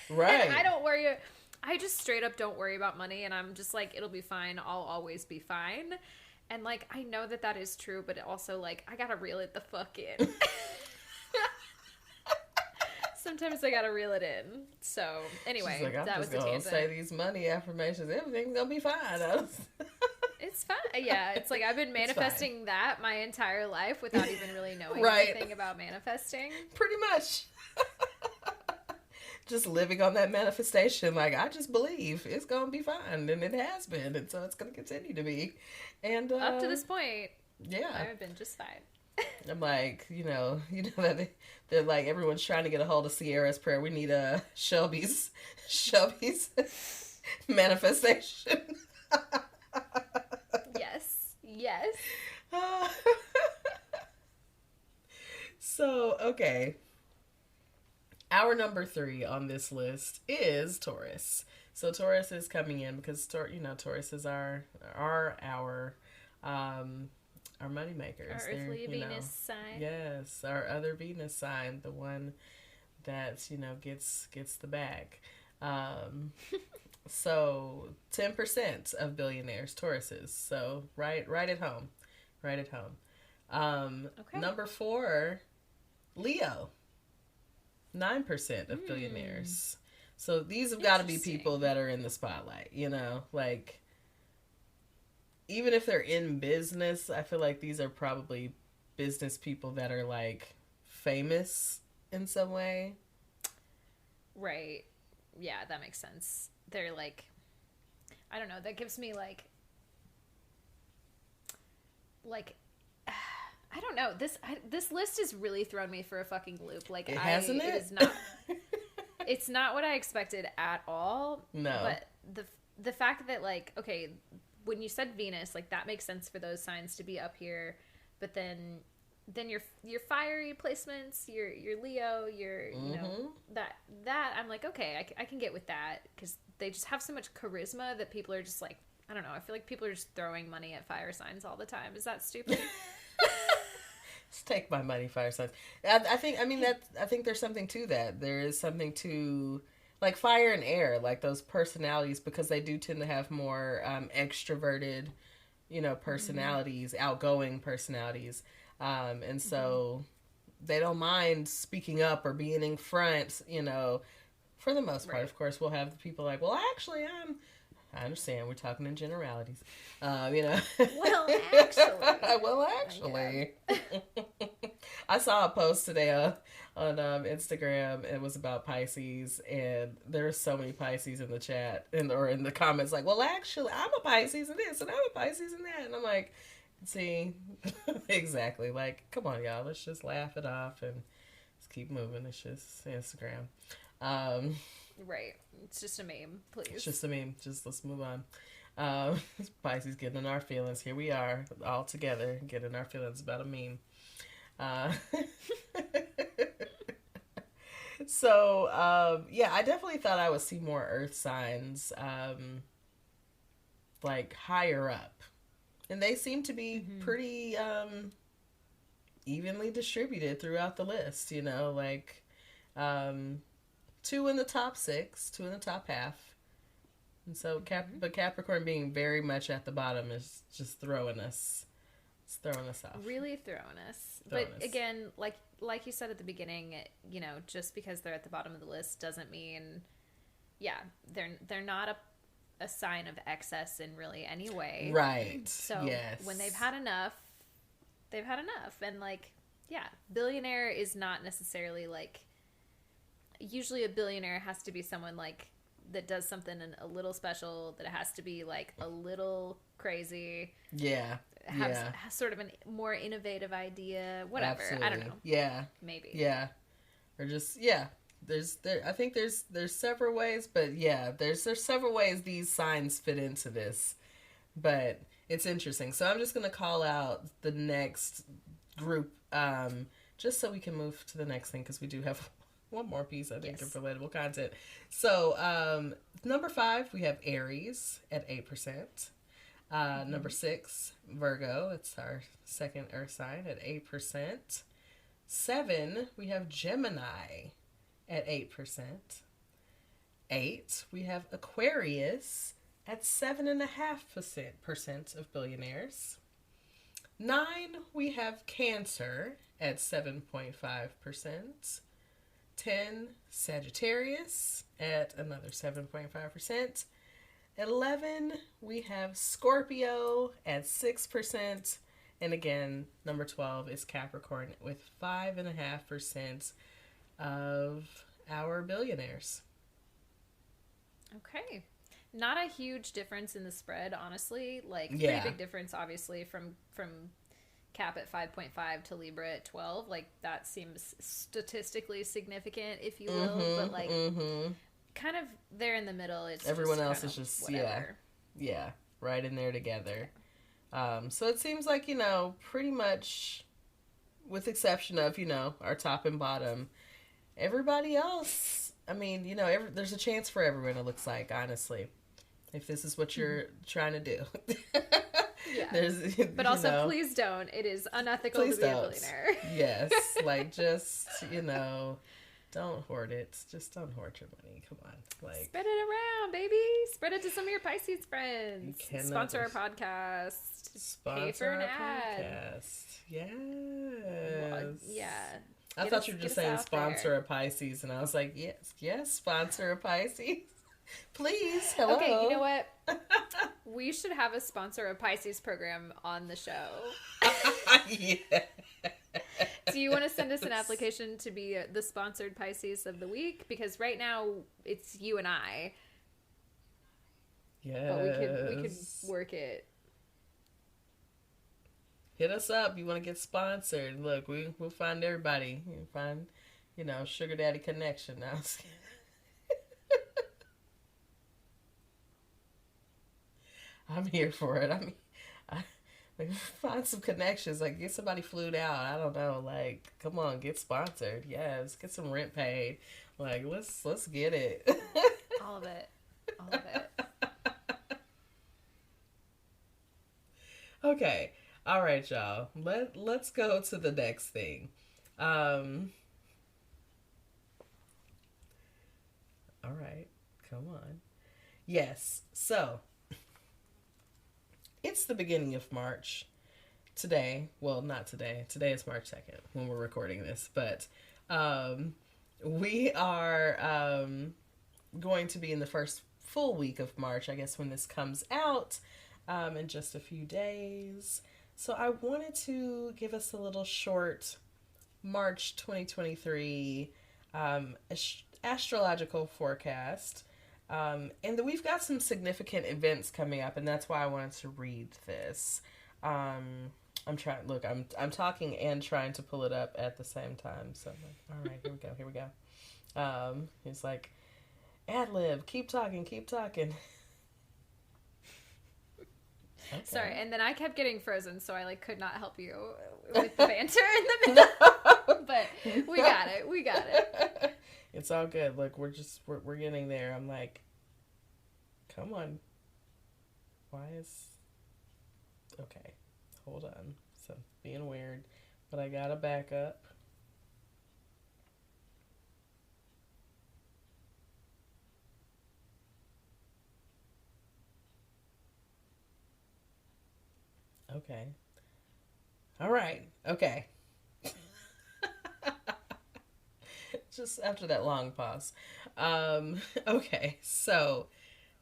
Right. And I just straight up don't worry about money, and I'm just like, it'll be fine, I'll always be fine. And like, I know that is true, but also like, I gotta reel it the fuck in. Sometimes I gotta reel it in. So anyway, like, that was the tangent. tangent. Say these money affirmations, everything's gonna be fine. It's fine. Yeah, it's like I've been manifesting that my entire life without even really knowing anything about manifesting. Pretty much. Just living on that manifestation. Like, I just believe it's gonna be fine, and it has been, and so it's gonna continue to be. And up to this point, yeah, I've been just fine. I'm like, that they're like, everyone's trying to get a hold of Sierra's prayer. We need Shelby's manifestation. Yes. So, okay. Our number 3 on this list is Taurus. So Taurus is coming in because Taurus is our money makers. Our earthly Venus sign. Yes, our other Venus sign, the one that gets the bag. So 10% of billionaires, Tauruses. So right at home. Okay. Number 4, Leo. 9% of billionaires. So these have got to be people that are in the spotlight, like, even if they're in business, I feel like these are probably business people that are like famous in some way. Right. Yeah, that makes sense. They're like, I don't know, that gives me like I don't know. This list has really thrown me for a fucking loop. Like, hasn't it? It is not. It's not what I expected at all. No. But the fact that, like, okay, when you said Venus, like, that makes sense for those signs to be up here, but then your fiery placements, your Leo, your that I'm like, okay, I can get with that, because they just have so much charisma that people are just like, I don't know. I feel like people are just throwing money at fire signs all the time. Is that stupid? Just take my money, fire signs. I think there's something to that. There is something to, like, fire and air, like those personalities, because they do tend to have more extroverted, personalities, outgoing personalities. And so they don't mind speaking up or being in front, for the most part. Right. Of course, we'll have the people like, well, actually, I understand. We're talking in generalities. Well, actually. I saw a post today on Instagram. It was about Pisces, and there's so many Pisces in the chat or in the comments. Like, well, actually, I'm a Pisces in this, and I'm a Pisces in that, and I'm like, see, exactly. Like, come on, y'all. Let's just laugh it off and just keep moving. It's just Instagram. Right. It's just a meme, please. It's just a meme. Just let's move on. Pisces getting in our feelings. Here we are, all together, getting our feelings about a meme. So, I definitely thought I would see more earth signs, like, higher up. And they seem to be pretty evenly distributed throughout the list, like 2 in the top 6, 2 in the top half. And so but Capricorn being very much at the bottom is just throwing us off. Really throwing us. Again, like you said at the beginning, just because they're at the bottom of the list doesn't mean, they're not a sign of excess in really any way. Right. So yes. When they've had enough, they've had enough. And billionaire is not necessarily like, usually a billionaire has to be someone like that does something a little special, that it has to be like a little crazy. Yeah. Has sort of a more innovative idea, whatever. Absolutely. I don't know. Yeah. Maybe. Yeah. Or just, I think there's several ways, but there's several ways these signs fit into this, but it's interesting. So I'm just going to call out the next group, just so we can move to the next thing, because we do have one more piece, I think, of relatable content. So, number 5, we have Aries at 8%. Number 6, Virgo. It's our second earth sign at 8%. 7, we have Gemini at 8%. 8, we have Aquarius at 7.5% of billionaires. 9, we have Cancer at 7.5%. 10, Sagittarius at another 7.5%. 11, we have Scorpio at 6%. And again, number 12 is Capricorn with 5.5% of our billionaires. Okay. Not a huge difference in the spread, honestly. Like, pretty big difference, obviously, from Cap at 5.5 to Libra at 12. Like, that seems statistically significant, if you will. But, like, kind of there in the middle. It's everyone else is just whatever. Yeah, right in there together. So it seems like, pretty much, with exception of, our top and bottom, everybody else, I mean, there's a chance for everyone, it looks like, honestly, if this is what you're trying to do. Yeah. But also, please don't. It is unethical to be a billionaire. Yes. Like, just, don't hoard it. Just don't hoard your money. Come on. Like, spread it around, baby. Spread it to some of your Pisces friends. Sponsor our podcast. Pay for an ad. Podcast. Yes. Well, yeah. I thought you were just saying sponsor a Pisces, and I was like, yes, sponsor a Pisces. Please, hello. Okay, you know what? We should have a sponsor a Pisces program on the show. Yeah. Do you want to send us an application to be the sponsored Pisces of the week? Because right now it's you and I. Yes. But we could work it. Hit us up. You want to get sponsored? Look, we'll find everybody. You'll find, sugar daddy connection now. I'm here for it. I mean, find some connections. Like, get somebody flued out. I don't know. Like, come on, get sponsored. Yes, get some rent paid. Like, let's get it. All of it. All of it. Okay. All right, y'all. Let's go to the next thing. All right. Come on. Yes. So, it's the beginning of March. Today, well, not today. Today is March 2nd when we're recording this. But we are going to be in the first full week of March, I guess, when this comes out in just a few days. So I wanted to give us a little short March 2023 astrological forecast. And we've got some significant events coming up, and that's why I wanted to read this. I'm talking and trying to pull it up at the same time. So I'm like, all right, here we go. He's like, ad lib, keep talking. Okay. Sorry, and then I kept getting frozen, so I could not help you with the banter in the middle. But we got it. It's all good. Look, we're getting there. I'm like, come on. Why is... Okay, hold on. So, being weird. But I gotta back up. Okay. All right. Okay. Just after that long pause. Okay, so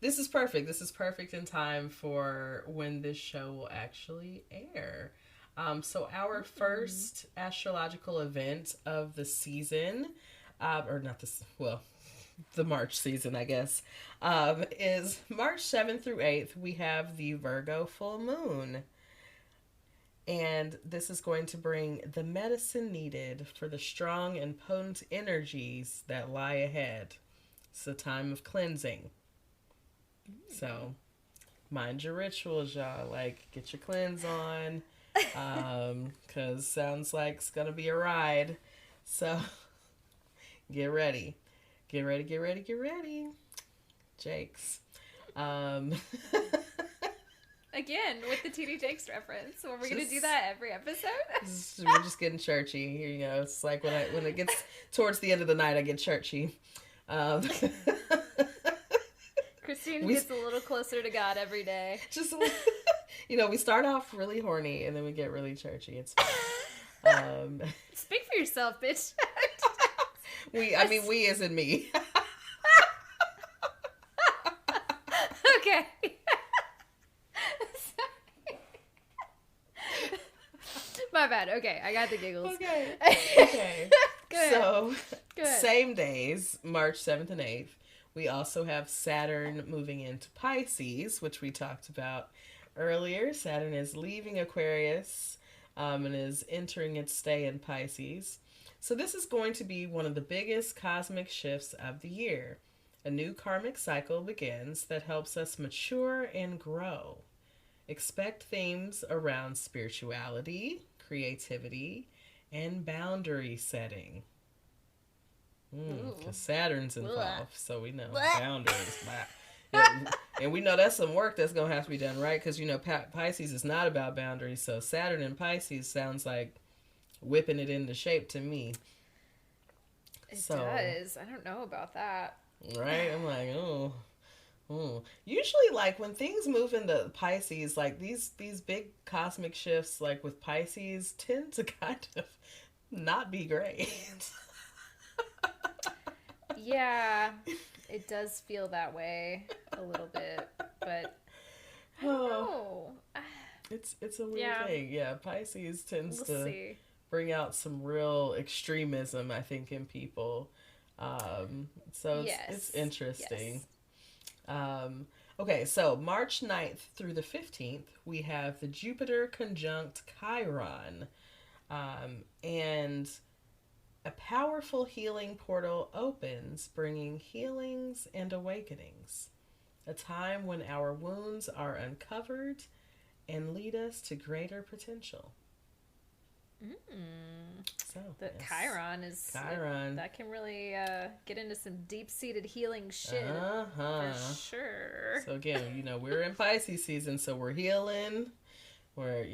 this is perfect. This is perfect in time for when this show will actually air. So our first astrological event of the season, or not this, well, the March season, I guess, is March 7th through 8th. We have the Virgo full moon. And this is going to bring the medicine needed for the strong and potent energies that lie ahead. It's a time of cleansing. So, mind your rituals, y'all. Like, get your cleanse on. Because sounds like it's going to be a ride. So, get ready. Get ready. Jakes. Again, with the TD Jakes reference. Are we going to do that every episode? We're just getting churchy. You know, it's like when it gets towards the end of the night, I get churchy. Christine gets a little closer to God every day. Just, we start off really horny and then we get really churchy. It's fine. Speak for yourself, bitch. We as in me. Okay. My bad. Okay, I got the giggles. Okay. Go ahead. So, same days, March 7th and 8th, we also have Saturn moving into Pisces, which we talked about earlier. Saturn is leaving Aquarius and is entering its stay in Pisces. So this is going to be one of the biggest cosmic shifts of the year. A new karmic cycle begins that helps us mature and grow. Expect themes around spirituality, creativity, and boundary setting. Because Saturn's involved, so we know boundaries. Yeah, and we know that's some work that's going to have to be done, right? Because, Pisces is not about boundaries, so Saturn and Pisces sounds like whipping it into shape to me. It does. I don't know about that. Right? I'm like, oh. Usually, like, when things move into Pisces, like, these big cosmic shifts, like, with Pisces, tend to kind of not be great. Yeah, it does feel that way a little bit, but I don't know. It's a weird thing. Yeah, Pisces tends to bring out some real extremism, I think, in people. So it's interesting. Yes. Okay, so March 9th through the 15th, we have the Jupiter conjunct Chiron. And a powerful healing portal opens, bringing healings and awakenings. A time when our wounds are uncovered and lead us to greater potential. So Chiron is that can really get into some deep-seated healing shit for sure. So again, we're in Pisces season, so we're healing. We're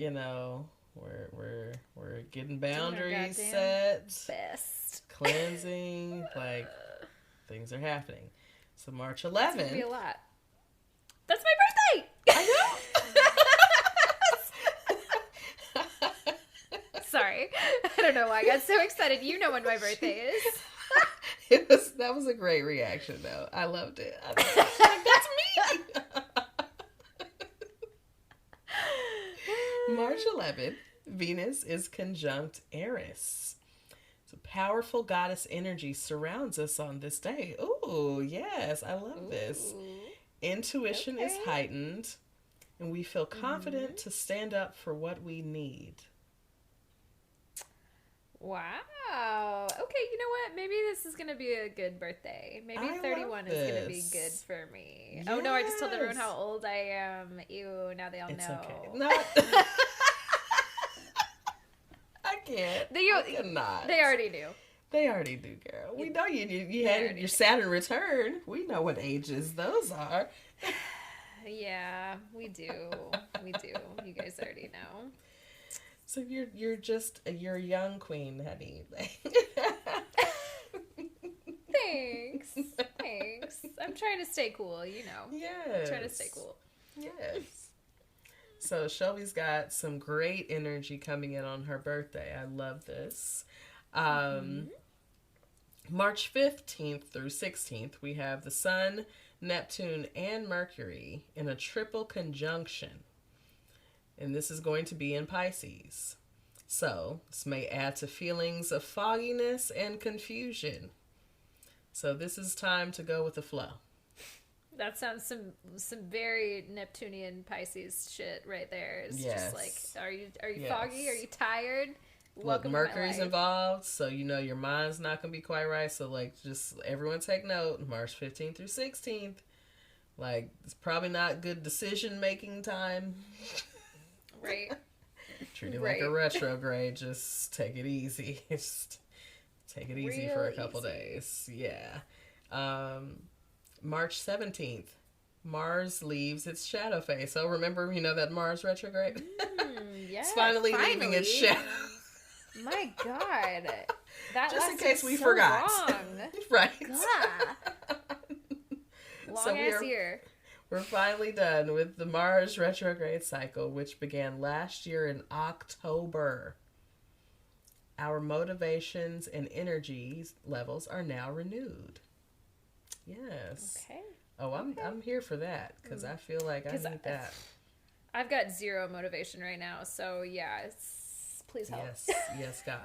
we're getting boundaries set. Best cleansing, like things are happening. So March 11th. It's gonna be a lot. That's my birthday. I know. Sorry, I don't know why I got so excited. You know when my birthday is. That was a great reaction, though. I loved it. That's me. March 11th, Venus is conjunct Eris. So powerful goddess energy surrounds us on this day. Ooh, yes, I love this. Intuition is heightened, and we feel confident to stand up for what we need. Wow. Okay, you know what? Maybe this is going to be a good birthday. Maybe 31 is going to be good for me. Yes. Oh, no, I just told everyone how old I am. Ew, now they all know. Okay. No. I can't. I cannot. They already knew. They already do, girl. We know you had your Saturn return. We know what ages those are. Yeah, we do. We do. You guys already know. So you're just you're a young queen, honey. Thanks. I'm trying to stay cool, Yes. I'm trying to stay cool. Yes. So Shelby's got some great energy coming in on her birthday. I love this. March 15th through 16th, we have the Sun, Neptune, and Mercury in a triple conjunction. And this is going to be in Pisces. So this may add to feelings of fogginess and confusion. So this is time to go with the flow. That sounds some very Neptunian Pisces shit right there. It's just like, are you foggy? Are you tired? Look, Mercury's involved, so your mind's not gonna be quite right. So just everyone take note. March 15th through 16th, it's probably not good decision making time. Right. Treat it like a retrograde. Just take it easy. Just take it easy for a couple days. Yeah. March 17th, Mars leaves its shadow phase. So remember, that Mars retrograde? Yes. It's finally leaving its shadow. My God. That just in case we so forgot. Long. Right. God. Long ass year. We're finally done with the Mars retrograde cycle, which began last year in October. Our motivations and energy levels are now renewed. Yes. Okay. Oh, I'm here for that because I feel like I need that. I've got zero motivation right now, so yeah, please help. Yes, God.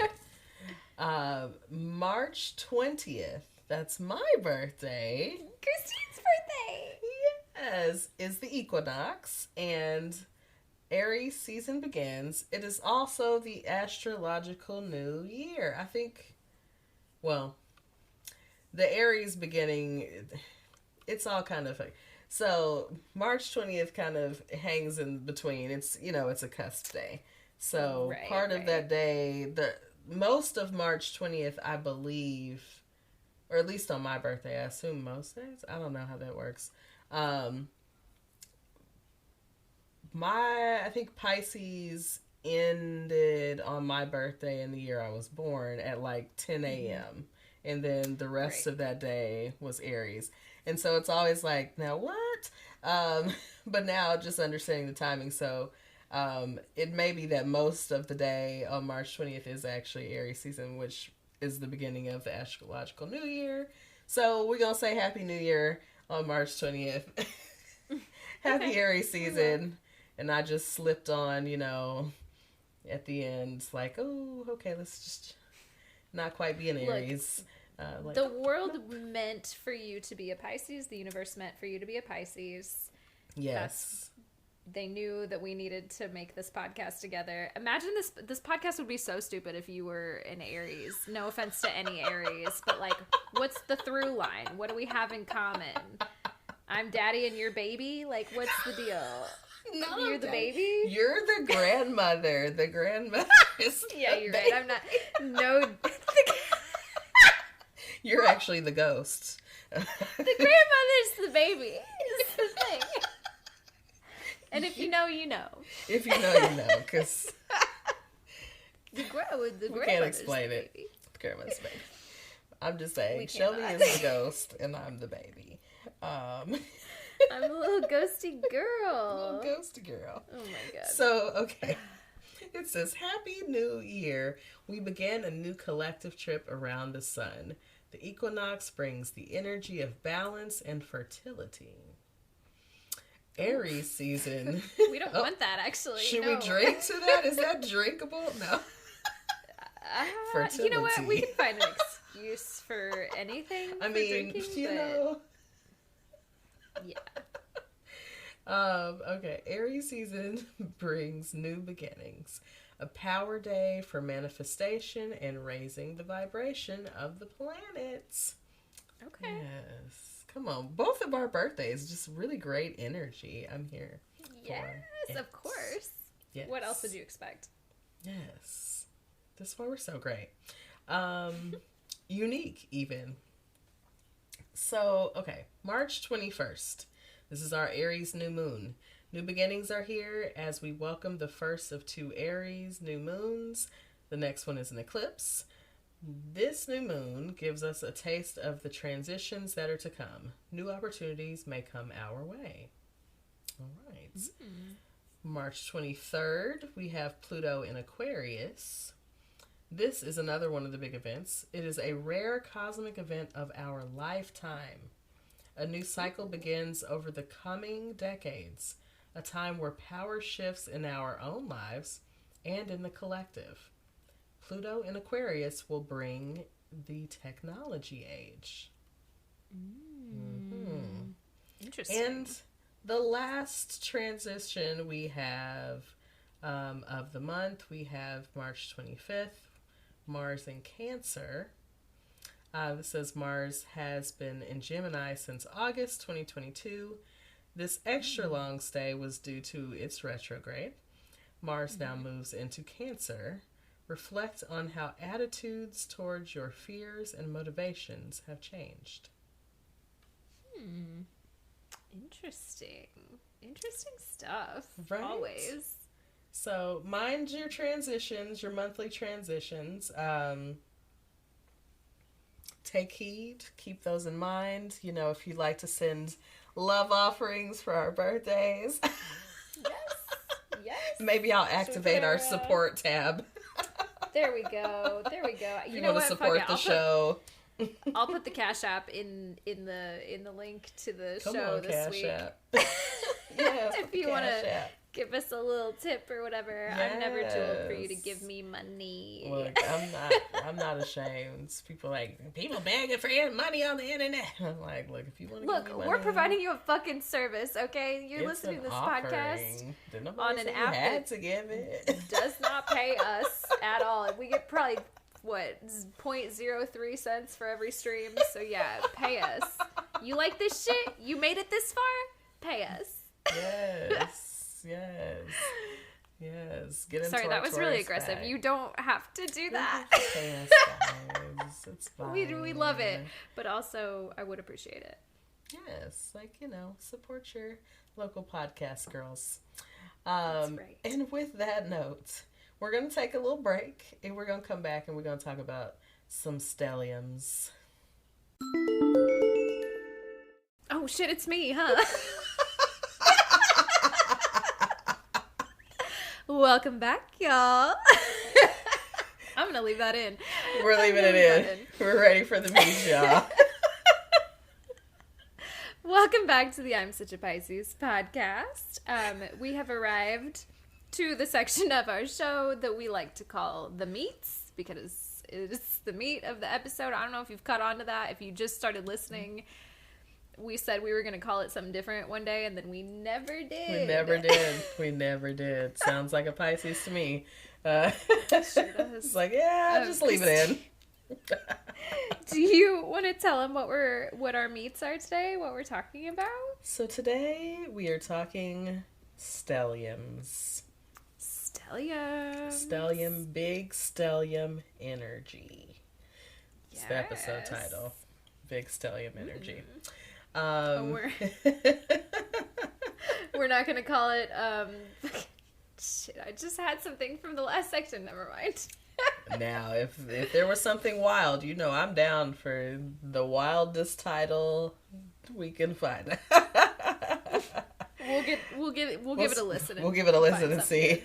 March 20th. That's my birthday. Christine's birthday. Yes, is the equinox, and Aries season begins. It is also the astrological new year. I think, well, the Aries beginning, it's all kind of like, so March 20th kind of hangs in between. It's, it's a cusp day. So part of that day, most of March 20th, I believe, or at least on my birthday, I assume most days. I don't know how that works. I think Pisces ended on my birthday in the year I was born at like 10 a.m. And then the rest of that day was Aries. And so it's always like, now what? But now just understanding the timing. So it may be that most of the day on March 20th is actually Aries season, which is the beginning of the astrological new year. So we're going to say Happy New Year on March 20th. Happy Aries season. And I just slipped on, at the end, like, oh, okay, let's just not quite be an Aries. The world meant for you to be a Pisces. The universe meant for you to be a Pisces. Yes. They knew that we needed to make this podcast together. Imagine this podcast would be so stupid if you were an Aries. No offense to any Aries, but like, what's the through line? What do we have in common? I'm daddy and you're baby? Like, what's the deal? No, you're the baby? You're the grandmother. The grandmother is yeah, you're right. I'm not. No. You're actually the ghost. The grandmother's the baby. Is the thing. And if you know, you know. If you know, you know. Because we can't explain it. The grandmother's baby. I'm just saying, Shelby is the ghost, and I'm the baby. I'm a little ghosty girl. Little ghosty girl. Oh my God. So, okay. It says, Happy New Year. We begin a new collective trip around the sun. The equinox brings the energy of balance and fertility. Aries season. We don't want that, actually. Should we drink to that? Is that drinkable? No. Fertility. You know what? We can find an excuse for anything. I mean, drinking, Yeah. Okay. Aries season brings new beginnings. A power day for manifestation and raising the vibration of the planets. Okay. Yes. Come on. Both of our birthdays, just really great energy. I'm here. Yes, of course. Yes. What else would you expect? Yes. That's why we're so great. Unique, even. So, okay. March 21st. This is our Aries new moon. New beginnings are here as we welcome the first of two Aries new moons. The next one is an eclipse. This new moon gives us a taste of the transitions that are to come. New opportunities may come our way. All right. March 23rd, we have Pluto in Aquarius. This is another one of the big events. It is a rare cosmic event of our lifetime. A new cycle begins over the coming decades, a time where power shifts in our own lives and in the collective. Pluto in Aquarius will bring the technology age. Interesting. And the last transition we have of the month, we have March 25th, Mars in Cancer. This says Mars has been in Gemini since August 2022. This extra long stay was due to its retrograde. Mars now moves into Cancer. Reflect on how attitudes towards your fears and motivations have changed. Interesting. Interesting stuff. Right? Always. So mind your transitions, your monthly transitions. Take heed, keep those in mind. You know, if you'd like to send love offerings for our birthdays. Yes. Maybe I'll activate our support tab. There we go. You know want to what? support the show. I'll put the Cash App in the link to the Come show on, this Cash week. App. Yeah, if you want to give us a little tip or whatever, yes. I'm never too old for you to give me money. Look, I'm not ashamed. People begging for money on the internet. I'm like, look, if you want to give me money, we're providing you a fucking service, okay? You're listening to this podcast on an app that to give it. does not pay us at all. We get probably 0.03 cents for every stream. So yeah, pay us. You like this shit? You made it this far? Pay us. Yes. Get into Sorry, that was really aggressive. Bag. You don't have to do that. Pay us, guys. It's fine. We love it, but also I would appreciate it. Yes, support your local podcast girls. That's right. And with that note, we're going to take a little break, and we're going to come back, and we're going to talk about some stelliums. Oh, shit, it's me, huh? Welcome back, y'all. I'm going to leave that in. We're leaving it in. We're ready for the meat, y'all. Welcome back to the I'm Such a Pisces podcast. We have arrived to the section of our show that we like to call the meats, because it's the meat of the episode. I don't know if you've caught on to that. If you just started listening, we said we were going to call it something different one day, and then we never did. We never did. Sounds like a Pisces to me. Sure does. It's like, yeah, just leave it in. Do you want to tell them what our meats are today? What we're talking about? So today we are talking stelliums. Big stellium energy. It's the episode title. Big stellium energy. We're not gonna call it shit, I just had something from the last section, never mind. Now, if there was something wild, I'm down for the wildest title we can find. We'll give it a listen. We'll give it a listen and see.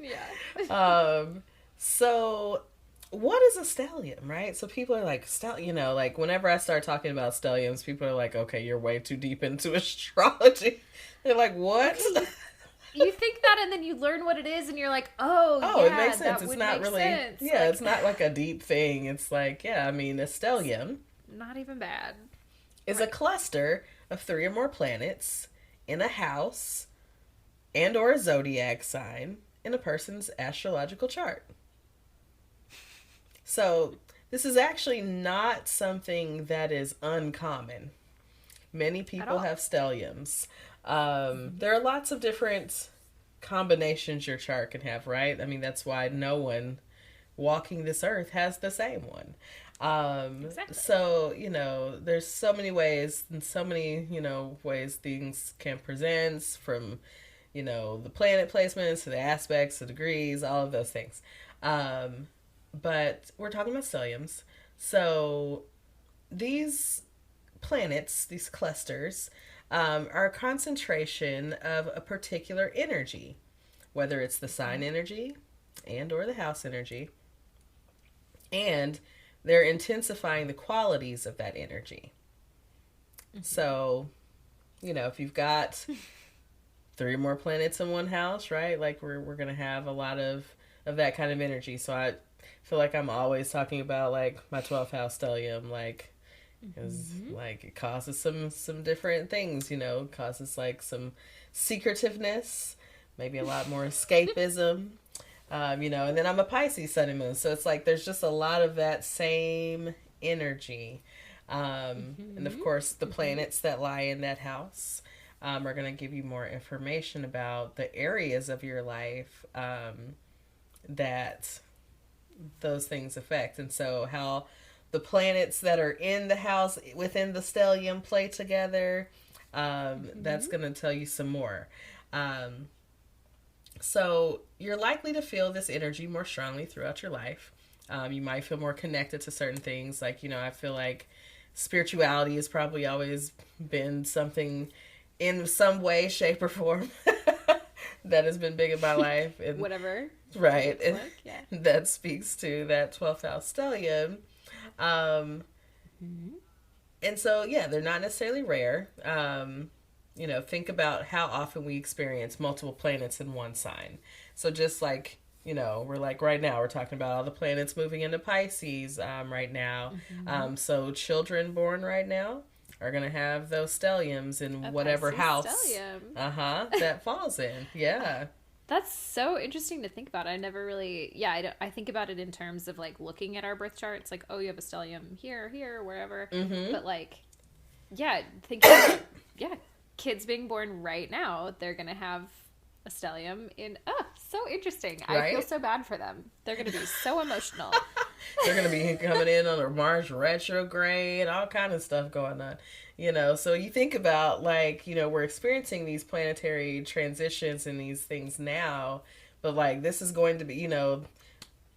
Yeah. So what is a stellium, right? So people are like, like whenever I start talking about stelliums, people are like, okay, you're way too deep into astrology. They're like, what? Okay. You think that, and then you learn what it is, and you're like, oh yeah, it makes sense. It's not really, sense. It's not like a deep thing. It's like, a stellium, not even bad, is a cluster of 3 or more planets in a house and or a zodiac sign in a person's astrological chart. So this is actually not something that is uncommon. Many people have stelliums. There are lots of different combinations your chart can have, right? I mean, that's why no one walking this earth has the same one. Exactly. So, there's so many ways and so many, ways things can present, from, the planet placements to the aspects, the degrees, all of those things. But we're talking about stelliums. So these planets, these clusters, are a concentration of a particular energy, whether it's the sign energy and or the house energy, and they're intensifying the qualities of that energy. Mm-hmm. So, if you've got 3 or more planets in one house, right? Like we're going to have a lot of that kind of energy. So I feel like I'm always talking about like my 12th house stellium, like, because like it causes some different things, it causes like some secretiveness, maybe a lot more escapism, and then I'm a Pisces sun and moon, so it's like there's just a lot of that same energy, and of course the planets that lie in that house are going to give you more information about the areas of your life that those things affect, and so how the planets that are in the house within the stellium play together, that's going to tell you some more. So you're likely to feel this energy more strongly throughout your life. You might feel more connected to certain things. Like, I feel like spirituality has probably always been something in some way, shape, or form that has been big in my life. And, whatever. Right. And like, yeah. that speaks to that 12th house stellium. And so, yeah, they're not necessarily rare. Think about how often we experience multiple planets in one sign. So just like, we're like right now, we're talking about all the planets moving into Pisces right now. So children born right now are going to have those stelliums in whatever Pisces house stellium. that falls in. Yeah. That's so interesting to think about. I never really, I think about it in terms of like looking at our birth charts, like, oh, you have a stellium here, wherever. But like, thinking, kids being born right now, they're going to have a stellium in, so interesting. Right? I feel so bad for them. They're going to be so emotional. They're going to be coming in on a Mars retrograde, all kind of stuff going on. So you think about like, we're experiencing these planetary transitions and these things now, but like this is going to be,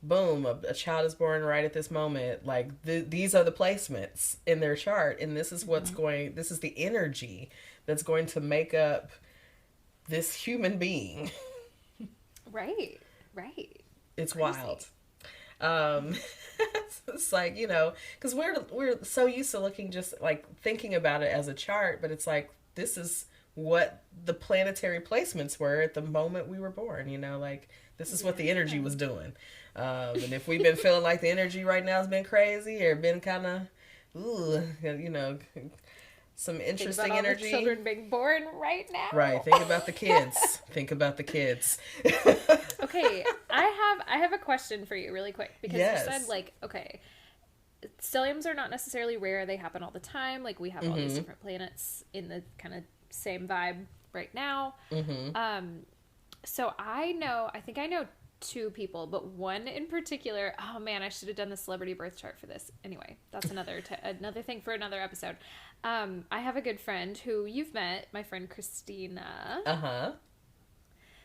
boom, a child is born right at this moment. Like these are the placements in their chart. And this is this is the energy that's going to make up this human being. Right. It's crazy. Wild. It's like, because we're so used to looking, just like thinking about it as a chart, but it's like, this is what the planetary placements were at the moment we were born, like this is what the energy was doing. And if we've been feeling like the energy right now has been crazy or been kind of, some interesting think about energy. All the children being born right now. Right. Think about the kids. Okay, I have a question for you really quick, because you said like, okay, stelliums are not necessarily rare. They happen all the time. Like we have all these different planets in the kind of same vibe right now. So I think I know two people, but one in particular, oh man, I should have done the celebrity birth chart for this. Anyway, that's another thing for another episode. I have a good friend who you've met, my friend Christina.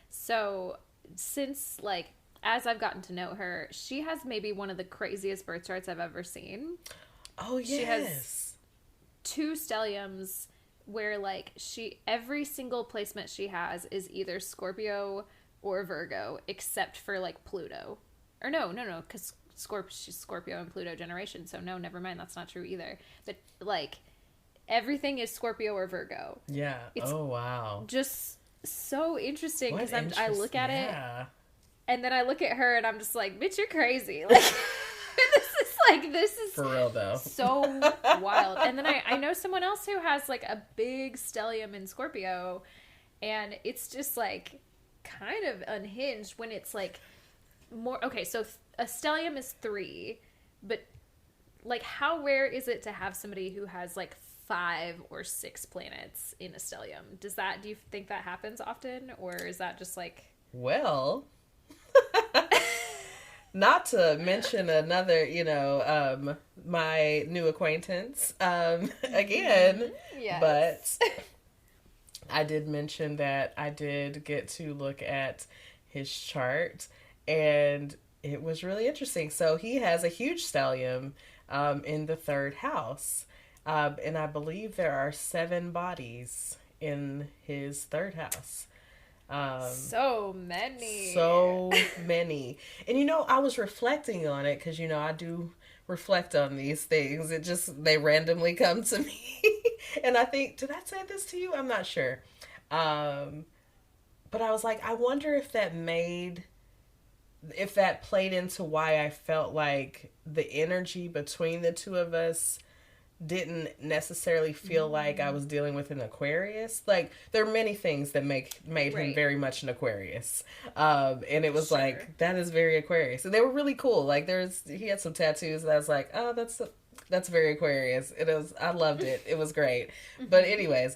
So since like, as I've gotten to know her, she has maybe one of the craziest birth charts I've ever seen. Oh, yes. She has 2 stelliums where like every single placement she has is either Scorpio or Virgo, except for like Pluto. Or no, because she's Scorpio and Pluto generation, so no, never mind, that's not true either. But like everything is Scorpio or Virgo. Yeah. It's wow. Just so interesting, because I look at it and then I look at her and I'm just like, bitch, you're crazy. Like this is for real though. So wild. And then I know someone else who has like a big stellium in Scorpio, and it's just like kind of unhinged when it's like more. Okay, so a stellium is 3, but like how rare is it to have somebody who has like 5 or 6 planets in a stellium? Do you think that happens often, or is that just like, well, not to mention another, my new acquaintance, again, yes. But I did mention that I did get to look at his chart, and it was really interesting. So he has a huge stellium in the 3rd house, and I believe there are 7 bodies in his 3rd house. So many. And I was reflecting on it, because I do reflect on these things. They randomly come to me. And I think, did I say this to you? I'm not sure. But I was like, I wonder if that played into why I felt like the energy between the two of us didn't necessarily feel like I was dealing with an Aquarius. Like, there are many things that made him very much an Aquarius. And it was like, that is very Aquarius. And they were really cool. Like, he had some tattoos that I was like, oh, that's very Aquarius. I loved it. It was great. But anyways,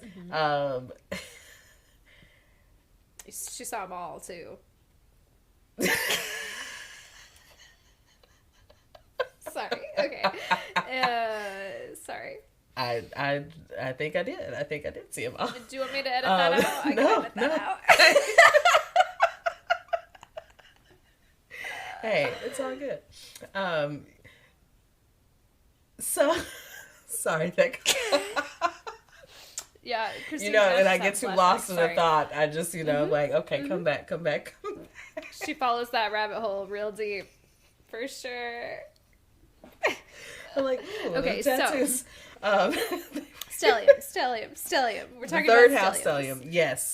she saw them all too. Sorry. Okay. Sorry. I think I did. I think I did see them all. Do you want me to edit that out? I can edit that out. Hey, it's all good. So, sorry, that. Yeah, Christine, and I get too lost in a thought. I just, like, okay, come back. She follows that rabbit hole real deep, for sure. I'm like, okay, tattoos. So stellium. We're talking the third about house stellium. Yes.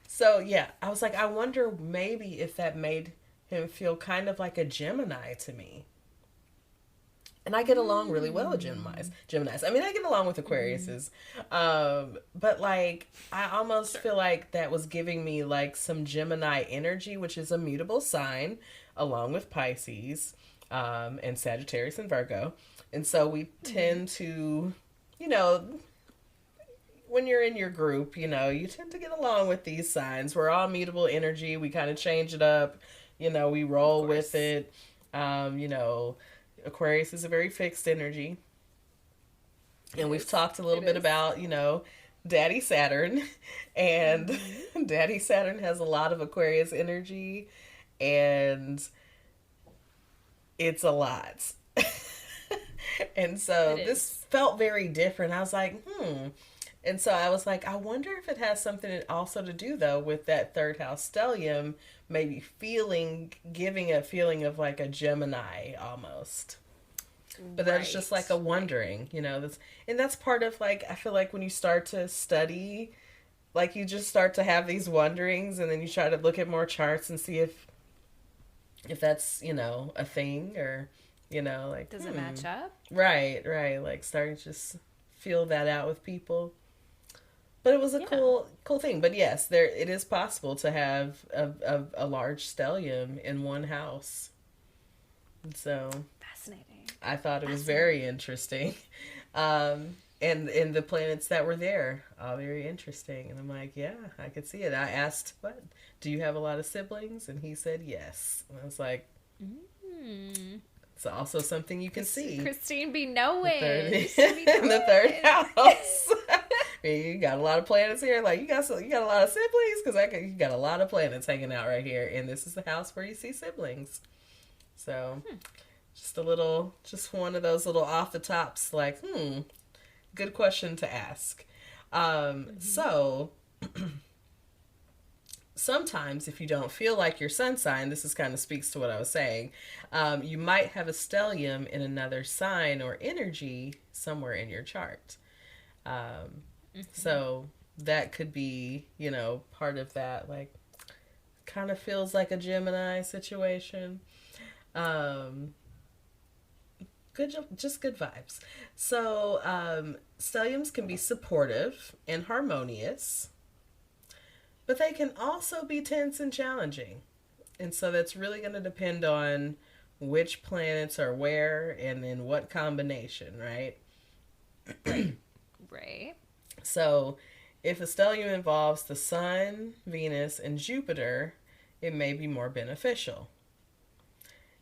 So, yeah, I was like, I wonder maybe if that made him feel kind of like a Gemini to me. And I get along really well with Geminis. I mean, I get along with Aquariuses. But, like, I almost feel like that was giving me, like, some Gemini energy, which is a mutable sign, along with Pisces, and Sagittarius and Virgo. And so we tend to, when you're in your group, you tend to get along with these signs. We're all mutable energy. We kind of change it up. We roll with it. Aquarius is a very fixed energy. And we've talked a little bit about, Daddy Saturn. And Daddy Saturn has a lot of Aquarius energy. And it's a lot. And so this felt very different. I was like, And so I was like, I wonder if it has something also to do, though, with that third house stellium, maybe giving a feeling of like a Gemini almost. But that's just like a wondering, and that's part of, like, I feel like when you start to study, like, you just start to have these wonderings, and then you try to look at more charts and see if that's, a thing, or, like, does it match up? Right. Like, starting to just feel that out with people. But it was a cool thing. But yes, it is possible to have a large stellium in one house. And so fascinating. I thought it was very interesting. And the planets that were there, all very interesting. And I'm like, yeah, I could see it. I asked, do you have a lot of siblings? And he said yes. And I was like, it's also something you can see. Christine be knowing. The third house. I mean, you got a lot of planets here. Like, you got a lot of siblings, because you got a lot of planets hanging out right here, and this is the house where you see siblings. So, just one of those little off the tops. Like, good question to ask. So. Sometimes, if you don't feel like your sun sign, this is kind of speaks to what I was saying, you might have a stellium in another sign or energy somewhere in your chart. So that could be, part of that, like, kind of feels like a Gemini situation. Just good vibes. So, stelliums can be supportive and harmonious, but they can also be tense and challenging. And so that's really going to depend on which planets are where and in what combination, right? Right. So if a stellium involves the Sun, Venus, and Jupiter, it may be more beneficial.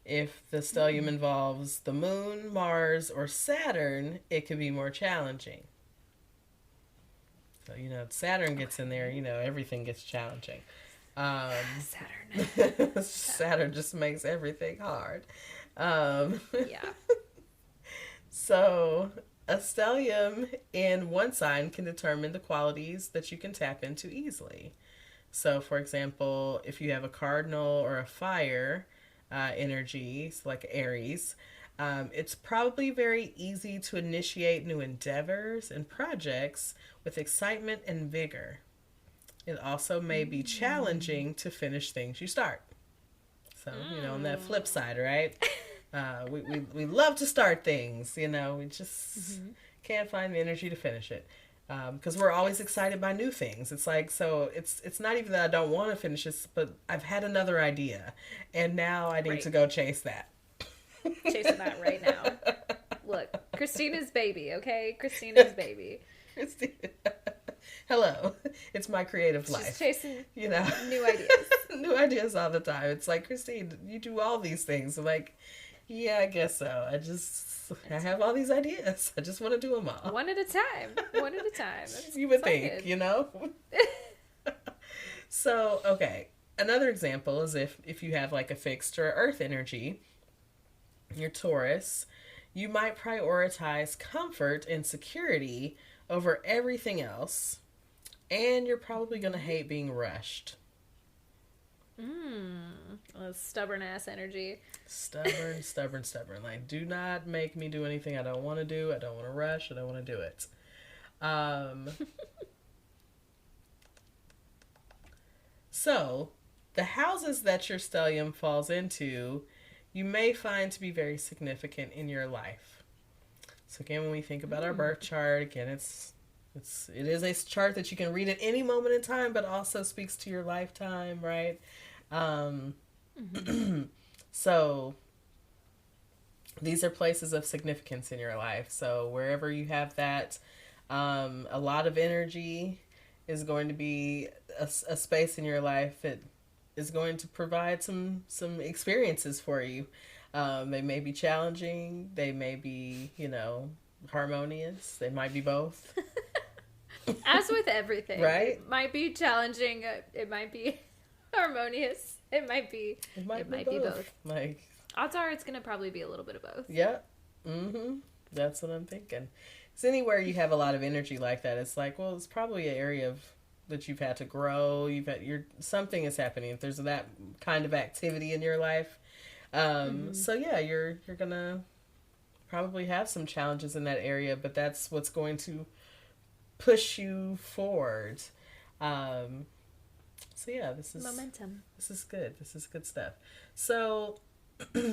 If the stellium involves the Moon, Mars, or Saturn, it can be more challenging. So, Saturn gets in there, everything gets challenging. Saturn just makes everything hard. Yeah. So, a stellium in one sign can determine the qualities that you can tap into easily. So, for example, if you have a cardinal or a fire energy, so like Aries, it's probably very easy to initiate new endeavors and projects with excitement and vigor. It also may be challenging to finish things you start. So, on that flip side, right? We love to start things, we just can't find the energy to finish it. Because we're always excited by new things. It's like, so it's not even that I don't want to finish this, but I've had another idea, and now I need to go chase that. Chasing that right now. Look, Christina's baby, okay? Christina's baby. Hello. It's my creative life. She's chasing new ideas. New ideas all the time. It's like, Christine, you do all these things. Like, Yeah, I guess so. I have all these ideas. I just want to do them all. One at a time. One at a time. You would it's all think, good. you know? So, okay. Another example is if you have like a fixed or earth energy, your Taurus, you might prioritize comfort and security over everything else, and you're probably going to hate being rushed. Stubborn ass energy. Stubborn. Like, do not make me do anything I don't want to do. I don't want to rush. I don't want to do it. So, the houses that your stellium falls into, you may find to be very significant in your life. So again, when we think about our birth chart, again, it is a chart that you can read at any moment in time, but also speaks to your lifetime, right? So these are places of significance in your life. So wherever you have that, a lot of energy is going to be a space in your life that is going to provide some experiences for you. They may be challenging. They may be, harmonious. They might be both. As with everything. Right? It might be challenging. It might be harmonious. It might be both. Like, odds are it's going to probably be a little bit of both. Yeah. That's what I'm thinking. So anywhere you have a lot of energy like that, it's like, well, it's probably an area that you've had to grow. Something is happening. If there's that kind of activity in your life. So yeah, you're gonna probably have some challenges in that area, but that's what's going to push you forward. So yeah, this is momentum. This is good. This is good stuff. So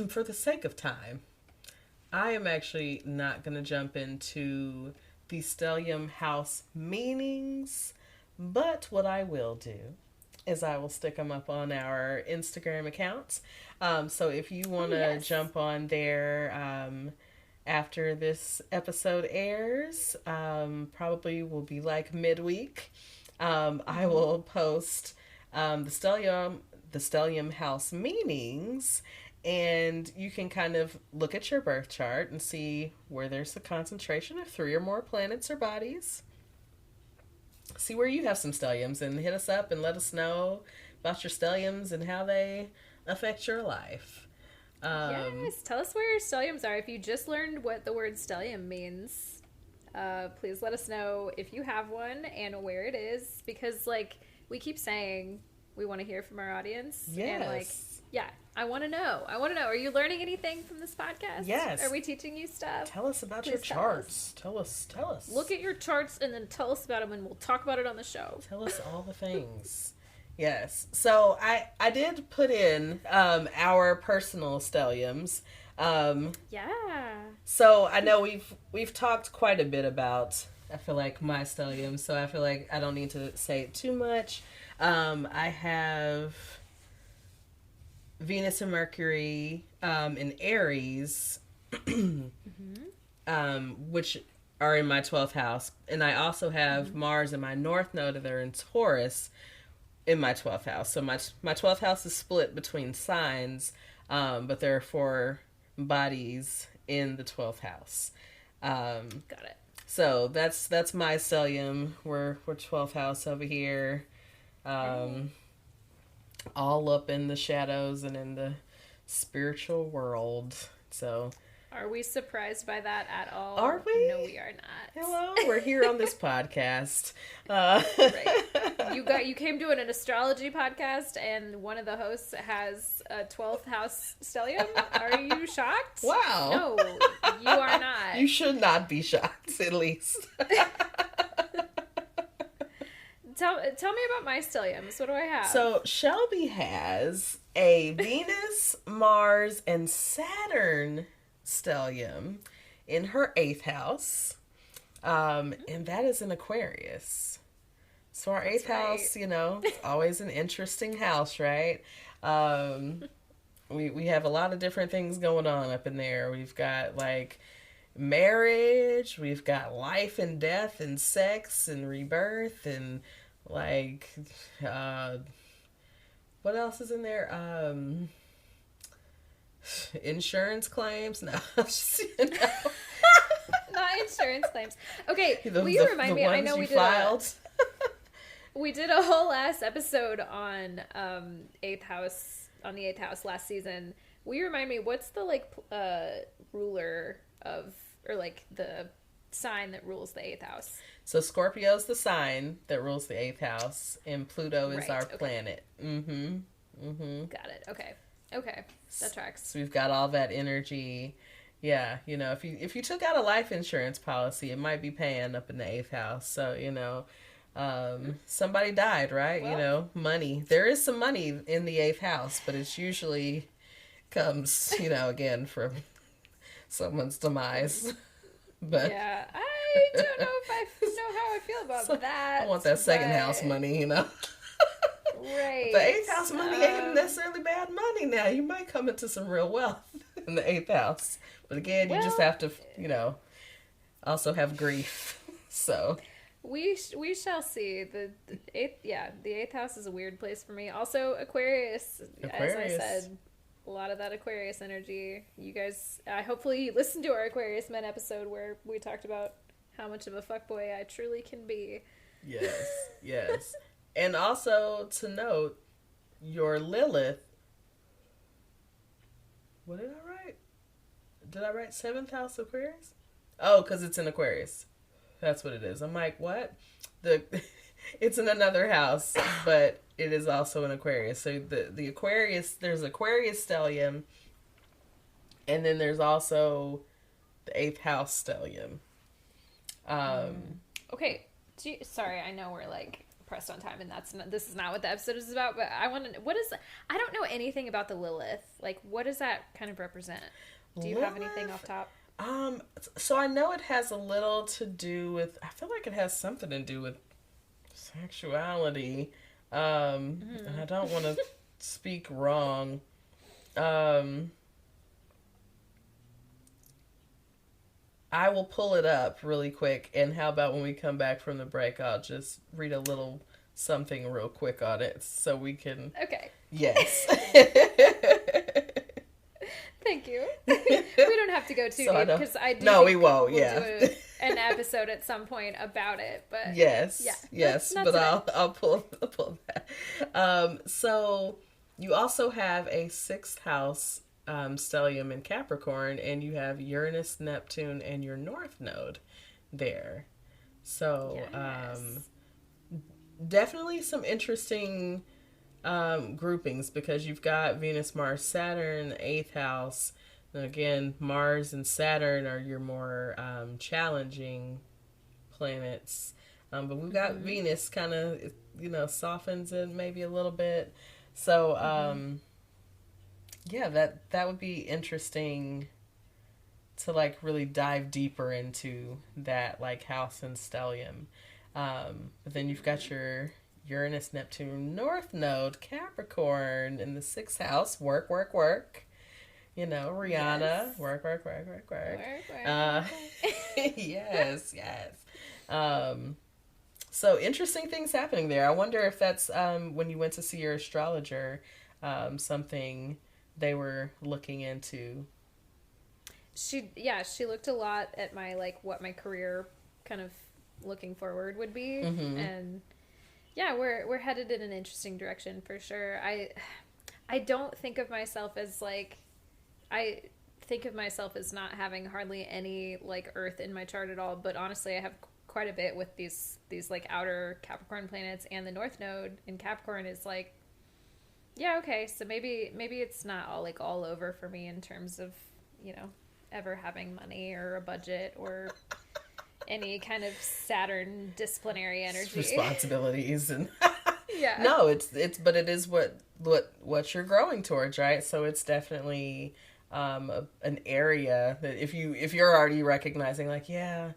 for the sake of time, I am actually not going to jump into the stellium house meanings, but what I will do is I will stick them up on our Instagram accounts. So if you want to jump on there after this episode airs, probably will be like midweek, I will post the stellium house meanings. And you can kind of look at your birth chart and see where there's a concentration of 3 or more planets or bodies. See where you have some stelliums and hit us up and let us know about your stelliums and how they affect your life. Yes, tell us where your stelliums are. If you just learned what the word stellium means, please let us know if you have one and where it is. Because, we keep saying we want to hear from our audience. Yes. And, I want to know. Are you learning anything from this podcast? Yes. Are we teaching you stuff? Tell us about your charts. Tell us. Look at your charts and then tell us about them, and we'll talk about it on the show. Tell us all the things. Yes. So I did put in our personal stelliums. So I know we've talked quite a bit about, I feel like, my stellium, so I feel like I don't need to say it too much. I have Venus and Mercury in Aries, which are in my 12th house. And I also have Mars and my North Node that are in Taurus in my 12th house. So my 12th house is split between signs, but there are 4 bodies in the 12th house. Got it. So that's my stellium. We're 12th house over here. All up in the shadows and in the spiritual world. So, are we surprised by that at all? Are we? No, we are not. Hello, we're here on this podcast. Right. You came to an astrology podcast, and one of the hosts has a 12th house stellium. Are you shocked? Wow. No, you are not. You should not be shocked, at least. Tell me about my stelliums. What do I have? So Shelby has a Venus, Mars, and Saturn stellium in her 8th house. And that is an Aquarius. So our 8th house, it's always an interesting house, right? We have a lot of different things going on up in there. We've got marriage, we've got life and death and sex and rebirth and what else is in there? Insurance claims? No. Just, you know. Not insurance claims. Okay, The, will you the, remind the me? I ones know you we did filed. we did a whole last episode on Eighth House, on the Eighth House last season. Will you remind me, what's the like ruler of, or like the sign that rules the Eighth House? So Scorpio's the sign that rules the 8th house, and Pluto is Right, our okay. planet. Mm-hmm. Mm-hmm. Got it. Okay. Okay. That tracks. So we've got all that energy. Yeah, you know, if you took out a life insurance policy, it might be paying up in the 8th house. So, you know, somebody died, right? Well, you know, money. There is some money in the 8th house, but it's usually comes, you know, again from someone's demise. But yeah, I don't know if I know how I feel about that. I want that second but- house money, you know. Right. The 8th house money ain't necessarily bad money now. You might come into some real wealth in the 8th house. But again, you just Well, have to, you know, also have grief. So we shall see. The eighth, yeah, the 8th house is a weird place for me. Also, Aquarius, as I said, a lot of that Aquarius energy. You guys, hopefully you listened to our Aquarius Men episode where we talked about how much of a fuckboy I truly can be. yes, yes. And also to note, your Lilith. What did I write? Did I write 7th house Aquarius? Oh, because it's in Aquarius. That's what it is. I'm like, what? It's in another house, but it is also in Aquarius. So the Aquarius, there's Aquarius stellium, and then there's also the 8th house stellium. Okay, sorry, I know we're like pressed on time, and this is not what the episode is about. But I want to. I don't know anything about the Lilith. Like, what does that kind of represent? Do you have anything off top? So I know it has a little to do with. I feel like it has something to do with sexuality. And I don't want to speak wrong. I will pull it up really quick, and how about when we come back from the break, I'll just read a little something real quick on it so we can. Okay. Yes. Thank you. We don't have to go too deep because I do. No, think we won't. We'll Yeah. do an episode at some point about it, but yes, yeah, yes. not But today. I'll pull that. So you also have a 6th house stellium in Capricorn, and you have Uranus, Neptune, and your North Node there. So Yes. definitely some interesting groupings, because you've got Venus, Mars, Saturn, 8th house. And again, Mars and Saturn are your more challenging planets. But we've got Venus kind of, you know, softens it maybe a little bit. So, yeah, that would be interesting to like really dive deeper into that like house and stellium. But then you've got your Uranus, Neptune, North Node, Capricorn in the 6th house. Work, work, work. You know, Rihanna. Yes. Work, work, work, work, work. Work. Yes, yes. So interesting things happening there. I wonder if that's when you went to see your astrologer, something they were looking into. She looked a lot at my like what my career kind of looking forward would be, and yeah, we're headed in an interesting direction for sure. I don't think of myself as like, I think of myself as not having hardly any like Earth in my chart at all, but honestly I have quite a bit with these like outer Capricorn planets, and the North Node in Capricorn is like, yeah, okay, so maybe it's not all over for me in terms of, you know, ever having money or a budget or any kind of Saturn disciplinary energy. Responsibilities and yeah. No, it's but it is what you're growing towards, right? So it's definitely an area that if you're already recognizing like, yeah,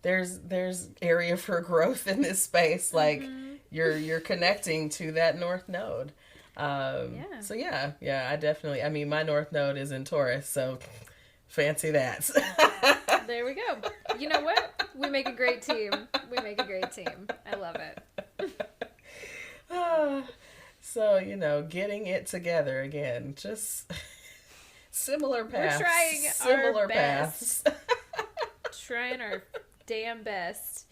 there's area for growth in this space, like you're connecting to that North Node. Yeah. So yeah, I definitely, I mean, my North Node is in Taurus, so fancy that. There we go. You know what? We make a great team. I love it. So, you know, getting it together again, just Similar paths. We're trying Similar our paths. best. Trying our damn best.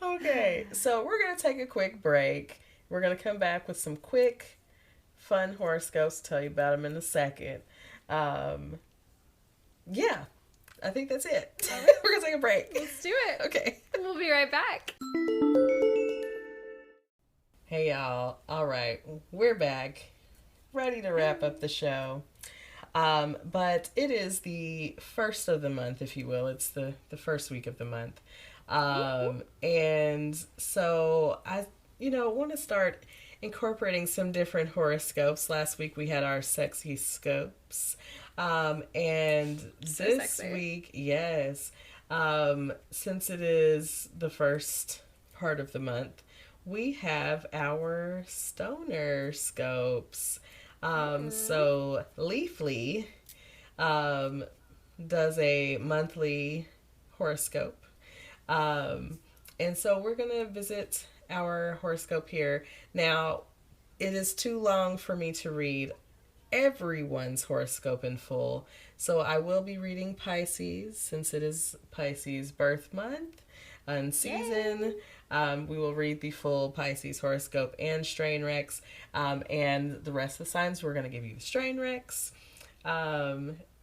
Okay, so we're going to take a quick break. We're going to come back with some quick, fun horoscopes. Tell you about them in a second. Yeah, I think that's it. We're going to take a break. Let's do it. Okay. We'll be right back. Hey, y'all. All right, we're back. Ready to wrap up the show. But it is the first of the month, if you will. It's the first week of the month. And so I, want to start incorporating some different horoscopes. Last week we had our sexy scopes. And So this sexy. week, yes, since it is the first part of the month, we have our stoner scopes. So Leafly does a monthly horoscope. And so we're going to visit our horoscope here. Now, it is too long for me to read everyone's horoscope in full. So I will be reading Pisces since it is Pisces birth month and season. We will read the full Pisces horoscope and strain recs. And the rest of the signs, we're going to give you the strain recs.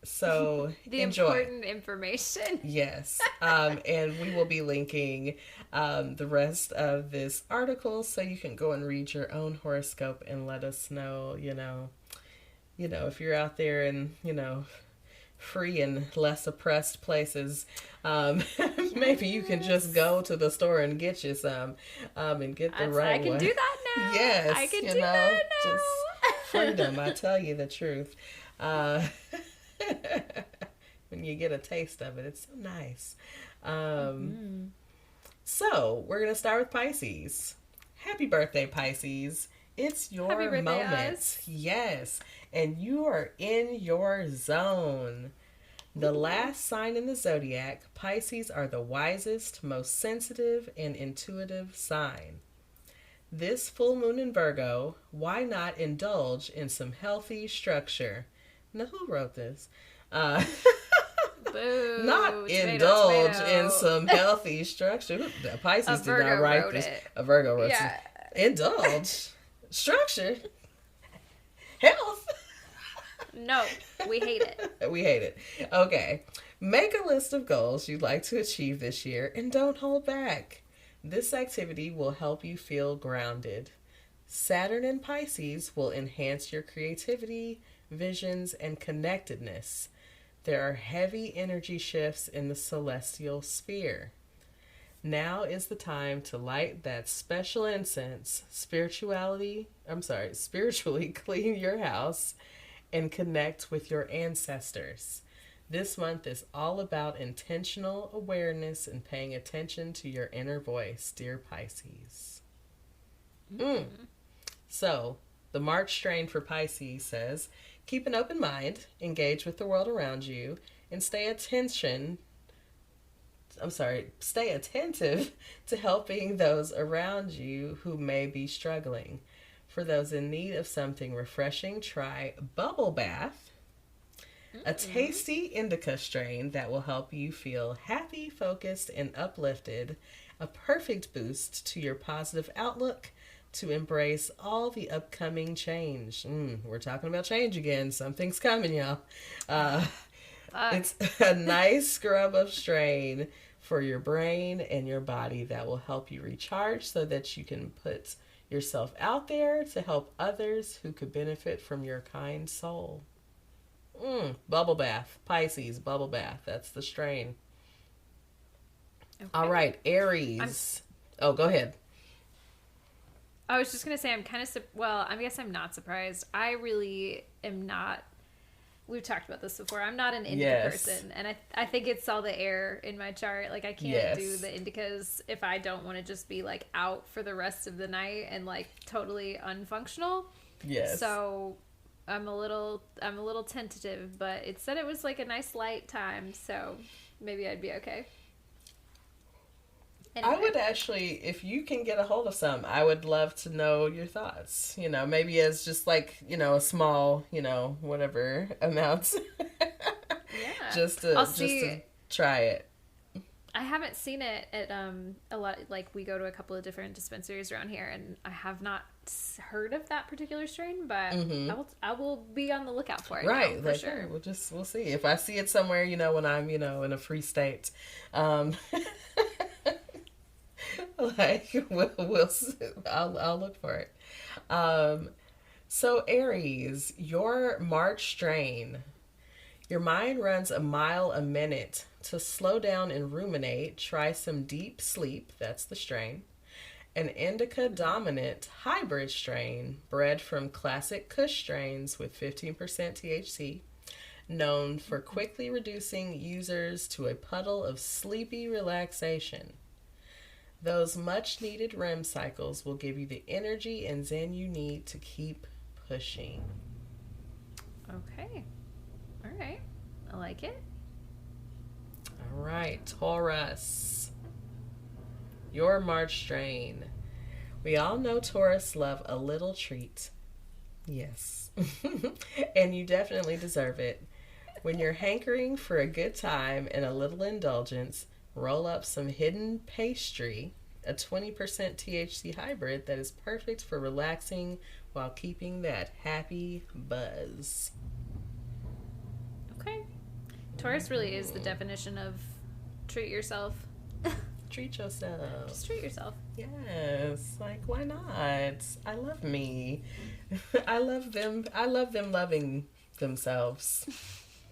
So The enjoy. important information. Yes. And we will be linking the rest of this article so you can go and read your own horoscope and let us know, if you're out there in, free and less oppressed places, maybe you can just go to the store and get you some and get the right one. I can do that now. Yes. I can do that now. Just freedom. I tell you the truth. When you get a taste of it, it's so nice. So we're gonna start with Pisces. Happy birthday, Pisces! It's your Happy birthday, moment. us. Yes, and you are in your zone. The last sign in the zodiac, Pisces are the wisest, most sensitive, and intuitive sign. This full moon in Virgo, why not indulge in some healthy structure? Now, who wrote this? Boo. Not Tomato, indulge tomato. in some healthy structure. Pisces did not Virgo write wrote this. it. A Virgo wrote Yeah. it. Indulge. Structure. Health. No, we hate it. We hate it. Okay. Make a list of goals you'd like to achieve this year and don't hold back. This activity will help you feel grounded. Saturn in Pisces will enhance your creativity, visions, and connectedness. There are heavy energy shifts in the celestial sphere. Now is the time to light that special incense, spiritually clean your house, and connect with your ancestors. This month is all about intentional awareness and paying attention to your inner voice, dear Pisces. So, the March strain for Pisces says, keep an open mind, engage with the world around you, and stay attentive to helping those around you who may be struggling. For those in need of something refreshing, try Bubble Bath, a tasty indica strain that will help you feel happy, focused, and uplifted, a perfect boost to your positive outlook to embrace all the upcoming change. We're talking about change again. Something's coming, y'all. It's a nice scrub of strain for your brain and your body that will help you recharge so that you can put yourself out there to help others who could benefit from your kind soul. Bubble bath. Pisces, bubble bath. That's the strain. Okay. All right, Aries. Oh, go ahead. I was just going to say, I guess I'm not surprised. I really am not. We've talked about this before. I'm not an indica person. And I think it's all the air in my chart. Like, I can't do the indicas if I don't want to just be, like, out for the rest of the night and, like, totally unfunctional. Yes. So I'm a little tentative, but it said it was, like, a nice light time. So maybe I'd be okay. Anyway. I would actually, if you can get a hold of some, I would love to know your thoughts. Maybe as just like, a small, whatever amounts. Yeah. just to try it. I haven't seen it at a lot. Like, we go to a couple of different dispensaries around here, and I have not heard of that particular strain. But I will be on the lookout for it. Right, now, for sure. Hey, we'll see if I see it somewhere. When I'm in a free state. I'll look for it. So Aries, your March strain. Your mind runs a mile a minute. To slow down and ruminate, try some deep sleep. That's the strain. An indica dominant hybrid strain bred from classic Kush strains with 15% THC, known for quickly reducing users to a puddle of sleepy relaxation. Those much needed REM cycles will give you the energy and zen you need to keep pushing. Okay. All right. I like it. All right, Taurus. Your March strain. We all know Taurus love a little treat. Yes. And you definitely deserve it. When you're hankering for a good time and a little indulgence, roll up some hidden pastry, a 20% THC hybrid that is perfect for relaxing while keeping that happy buzz. Okay. Taurus really is the definition of treat yourself. Treat yourself. Just treat yourself. Yes. Like, why not? I love me. I love them. I love them loving themselves.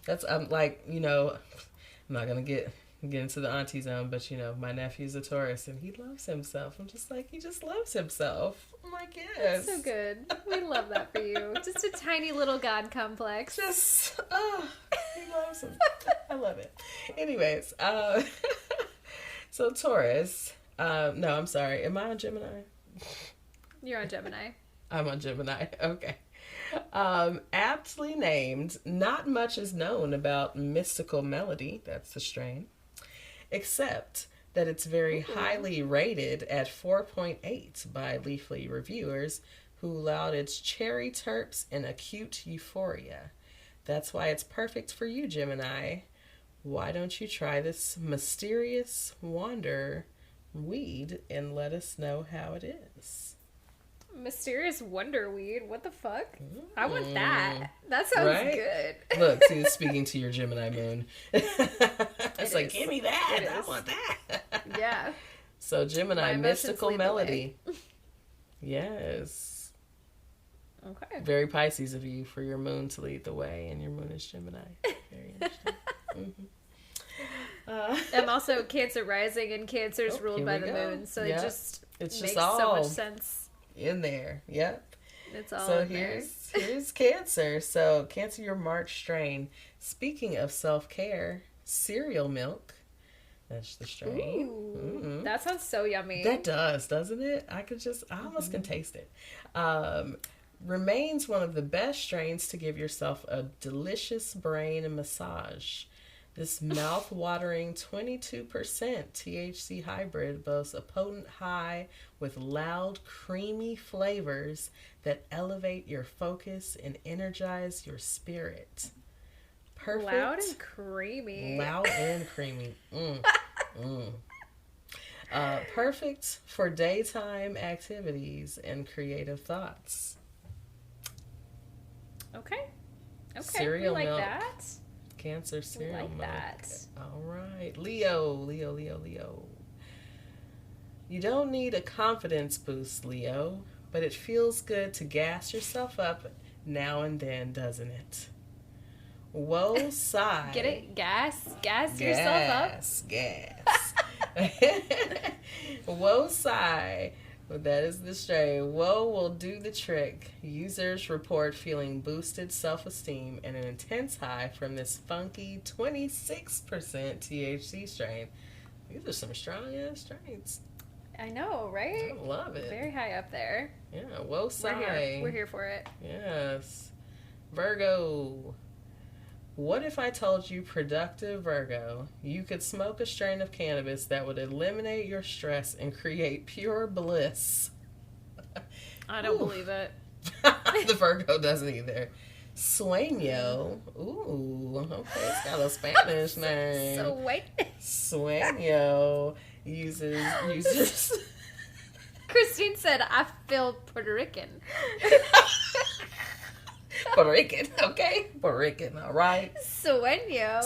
That's, I'm not going to get into the auntie zone, but, my nephew's a Taurus, and he loves himself. I'm just like, he just loves himself. I'm like, yes. That's so good. We love that for you. Just a tiny little God complex. Just, he loves him. I love it. Anyways, so Taurus, no, I'm sorry. Am I on Gemini? You're on Gemini. I'm on Gemini. Okay. Aptly named, not much is known about Mystical Melody, that's the strain, except that it's very highly rated at 4.8 by Leafly reviewers who allowed its cherry terps and acute euphoria. That's why it's perfect for you, Gemini. Why don't you try this mysterious wander weed and let us know how it is? Mysterious wonder weed? What the fuck? I want that. That sounds good. Look, see, it's speaking to your Gemini moon. It's like, give me that. I want that. Yeah. So Gemini, Mystical Melody. Yes. Okay. Very Pisces of you for your moon to lead the way, and your moon is Gemini. Very interesting. I'm also Cancer rising, and Cancer is ruled by the moon, so it just makes so much sense. In there, yep. It's all so in there. Here's Cancer. So Cancer, your March strain. Speaking of self-care, cereal milk. That's the strain. Ooh, that sounds so yummy. That does, doesn't it? I almost can taste it. Remains one of the best strains to give yourself a delicious brain massage. This mouth-watering 22% THC hybrid boasts a potent high with loud, creamy flavors that elevate your focus and energize your spirit. Perfect. Loud and creamy. Loud and creamy. Perfect for daytime activities and creative thoughts. Okay. Cereal we like milk. that. Cancer cereal milk. That. All right. Leo. You don't need a confidence boost, Leo, but it feels good to gas yourself up now and then, doesn't it? Whoa, sigh. Get it? Gas yourself up. Gas. Whoa, sigh. That is the strain. Whoa will do the trick. Users report feeling boosted self-esteem and an intense high from this funky 26% THC strain. These are some strong-ass strains. I know, right? I love it. Very high up there. Yeah, whoa, sigh. We're here for it. Yes. Virgo. What if I told you, productive Virgo, you could smoke a strain of cannabis that would eliminate your stress and create pure bliss? I don't believe it. The Virgo doesn't either. Sueño. Ooh, okay, it's got a Spanish name. Sueño uses. Christine said, I feel Puerto Rican. Puerto Rican, okay? Puerto Rican, all right. Sueño.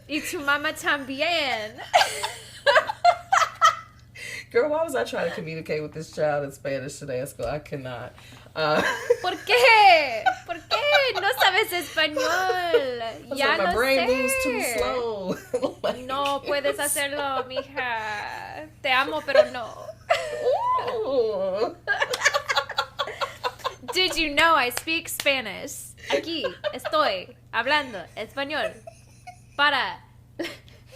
Y tu mamá también. Girl, why was I trying to communicate with this child in Spanish today at school? I cannot. ¿Por qué? ¿Por qué no sabes español? Ya my no brain sé. moves too slow. No puedes hacerlo, mija. Te amo, pero no. Ooh. Did you know I speak Spanish? Aquí estoy hablando español para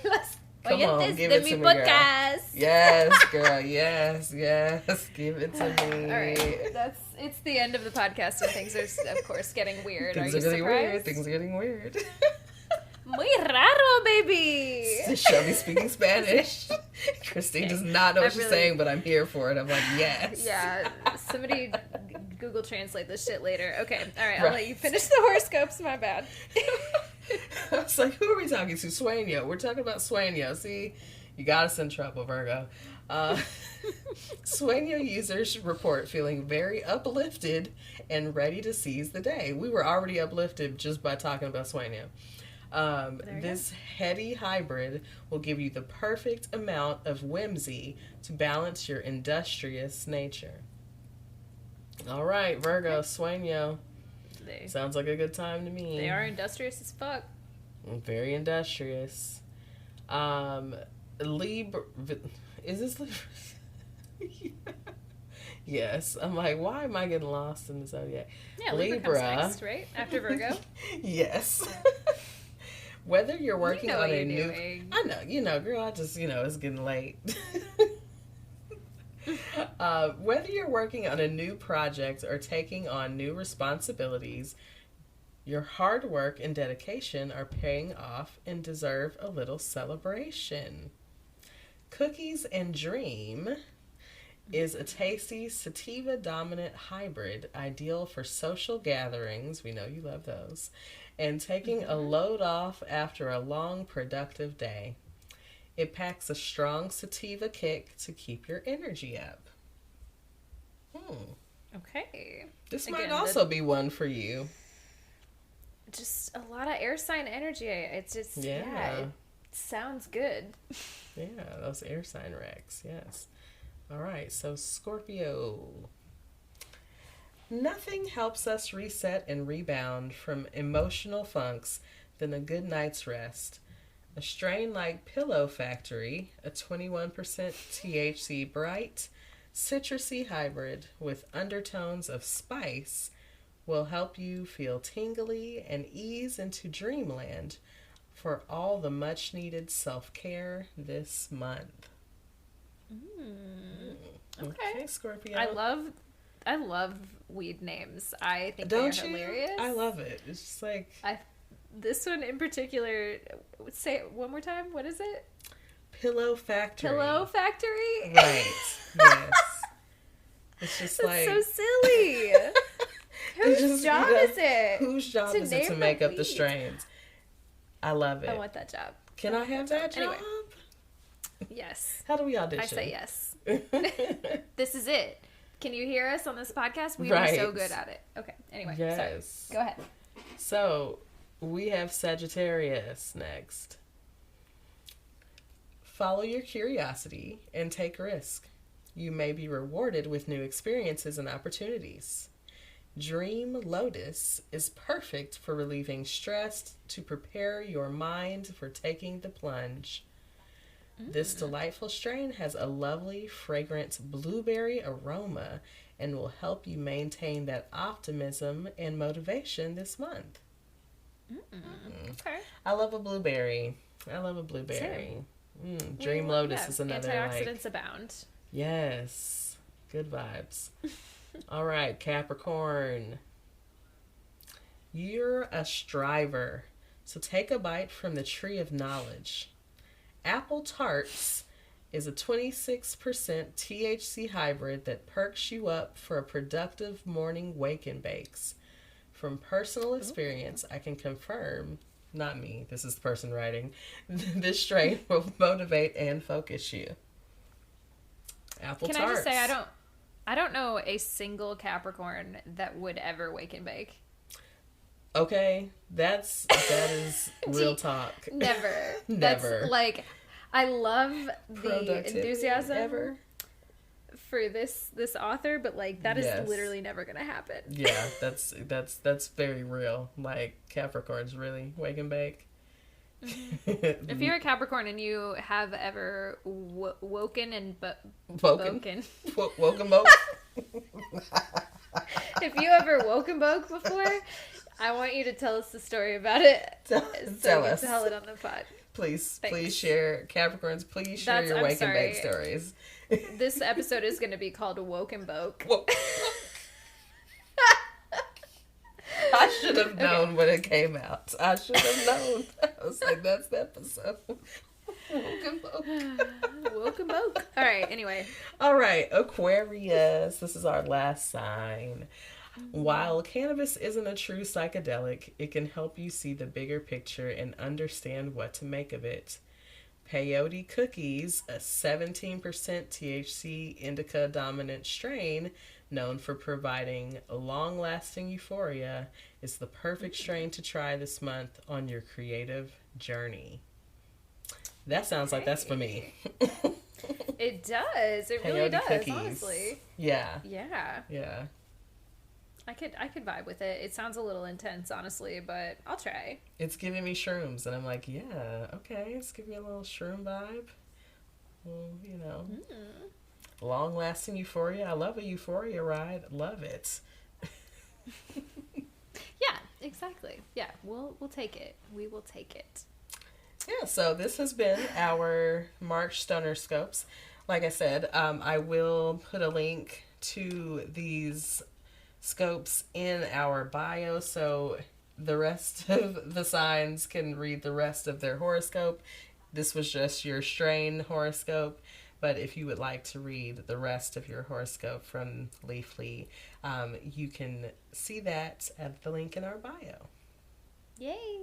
los Come on, oyentes give de it mi to me, podcast. girl. Yes, girl. Yes. Give it to me. All right, it's the end of the podcast, and things are, of course, getting weird. Things are are you getting surprised? weird. Things are getting weird. Muy raro, baby. Shelby speaking Spanish. Christine does not know what she's saying, but I'm here for it. I'm like, yes. Yeah, somebody Google Translate this shit later. Okay, all right, I'll let you finish the horoscopes. My bad. I was like, who are we talking to? Sueño. We're talking about Sueño. See, you got us in trouble, Virgo. Sueño users report feeling very uplifted and ready to seize the day. We were already uplifted just by talking about Sueño. This heady hybrid will give you the perfect amount of whimsy to balance your industrious nature. All right, Virgo, Sueño. Sounds like a good time to me. They are industrious as fuck. Very industrious. Libra. Is this Libra? Yes. I'm like, why am I getting lost in the zodiac? Yeah, Libra comes next, right? After Virgo? Yes. Whether you're working on a new... doing. I know, girl, I just, it's getting late. Whether you're working on a new project or taking on new responsibilities, your hard work and dedication are paying off and deserve a little celebration. Cookies and Dream is a tasty sativa-dominant hybrid ideal for social gatherings. We know you love those. And taking a load off after a long, productive day. It packs a strong sativa kick to keep your energy up. Okay. This might also be one for you. Just a lot of air sign energy. It's just, it sounds good. Yeah, those air sign wrecks, yes. All right, so Scorpio. Nothing helps us reset and rebound from emotional funks than a good night's rest. A strain like Pillow Factory, a 21% THC bright, citrusy hybrid with undertones of spice, will help you feel tingly and ease into dreamland for all the much-needed self-care this month. Okay, Scorpio. I love weed names. I think Don't they're you? hilarious. I love it. It's just like... This one in particular, say it one more time. What is it? Pillow Factory. Pillow Factory? Right. Yes. It's just That's like... so silly. Whose job is it? Whose job is it to make up the strains? I love it. I want that job. Can I have that job? Anyway. Yes. How do we audition? I say yes. This is it. Can you hear us on this podcast? We'd Right. be so good at it. Okay. Anyway. Yes. Sorry. Go ahead. So, we have Sagittarius next. Follow your curiosity and take risk. You may be rewarded with new experiences and opportunities. Dream Lotus is perfect for relieving stress to prepare your mind for taking the plunge. This delightful strain has a lovely, fragrant blueberry aroma and will help you maintain that optimism and motivation this month. Okay. I love a blueberry. Dream Lotus is another antioxidants abound. Yes. Good vibes. All right, Capricorn. You're a striver, so take a bite from the tree of knowledge. Apple Tarts is a 26% THC hybrid that perks you up for a productive morning wake and bakes. From personal experience, I can confirm, not me, this is the person writing, this strain will motivate and focus you. Apple Tarts. Can I just say, I don't know a single Capricorn that would ever wake and bake. Okay, that is real talk. Never. Never. That's like, I love the enthusiasm ever for this author, but like that is literally never gonna happen. Yeah, that's very real. Like Capricorns really wake and bake. Mm-hmm. If you're a Capricorn and you have ever woken and woken if you ever woken boke before, I want you to tell us the story about it. Tell us. Tell it on the pod. Please, Thanks. Please share, Capricorns, please share your wake and bake stories. This episode is going to be called Woke and Boke. I should have known when it came out. I should have known. I was like, that's the episode. Woke and Boke. Woke and Boke. All right, anyway. All right, Aquarius. This is our last sign. While cannabis isn't a true psychedelic, it can help you see the bigger picture and understand what to make of it. Peyote cookies, a 17% THC indica dominant strain known for providing long-lasting euphoria, is the perfect strain to try this month on your creative journey. That sounds like that's for me. It does. It really does, cookies. Honestly. Yeah. Yeah. Yeah. I could vibe with it. It sounds a little intense, honestly, but I'll try. It's giving me shrooms, and I'm like, yeah, okay, it's giving me a little shroom vibe. Well, you know, long-lasting euphoria. I love a euphoria ride. Love it. Yeah, exactly. Yeah, we'll take it. We will take it. Yeah, so this has been our March Stoner Scopes. Like I said, I will put a link to these scopes in our bio, so the rest of the signs can read the rest of their horoscope. This was just your strain horoscope, but if you would like to read the rest of your horoscope from Leafly, you can see that at the link in our bio. Yay!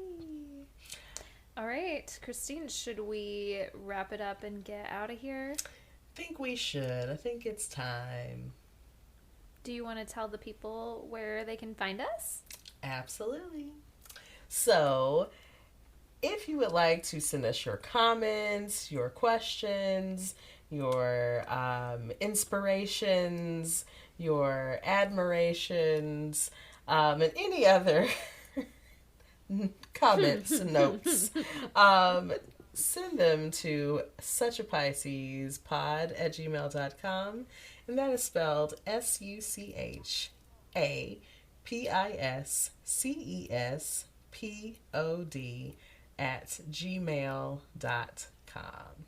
All right, Christine, should we wrap it up and get out of here? I think we should. I think it's time. Do you want to tell the people where they can find us? Absolutely. So, if you would like to send us your comments, your questions, your inspirations, your admirations, and any other comments and notes, send them to suchapiscespod@gmail.com. And that is spelled SUCHAPISCESPOD@gmail.com.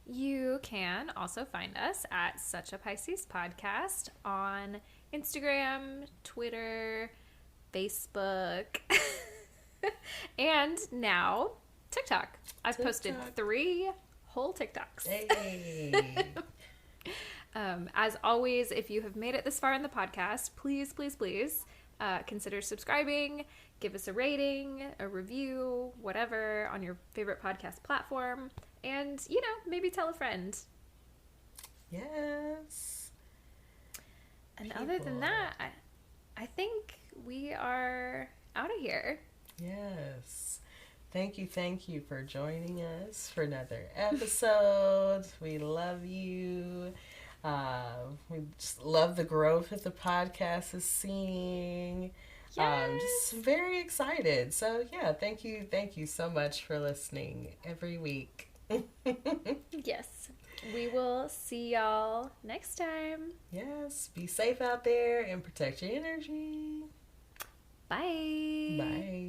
You can also find us at Such a Pisces Podcast on Instagram, Twitter, Facebook, and now TikTok. I've posted 3 whole TikToks. Hey. As always, if you have made it this far in the podcast, please, please, please consider subscribing, give us a rating, a review, whatever, on your favorite podcast platform, and, you know, maybe tell a friend. Yes. And other than that, I think we are out of here. Yes. Thank you for joining us for another episode. We love you. We just love the growth that the podcast is seeing. Yes. Just very excited. So yeah, thank you so much for listening every week. Yes. We will see y'all next time. Yes. Be safe out there and protect your energy. Bye. Bye.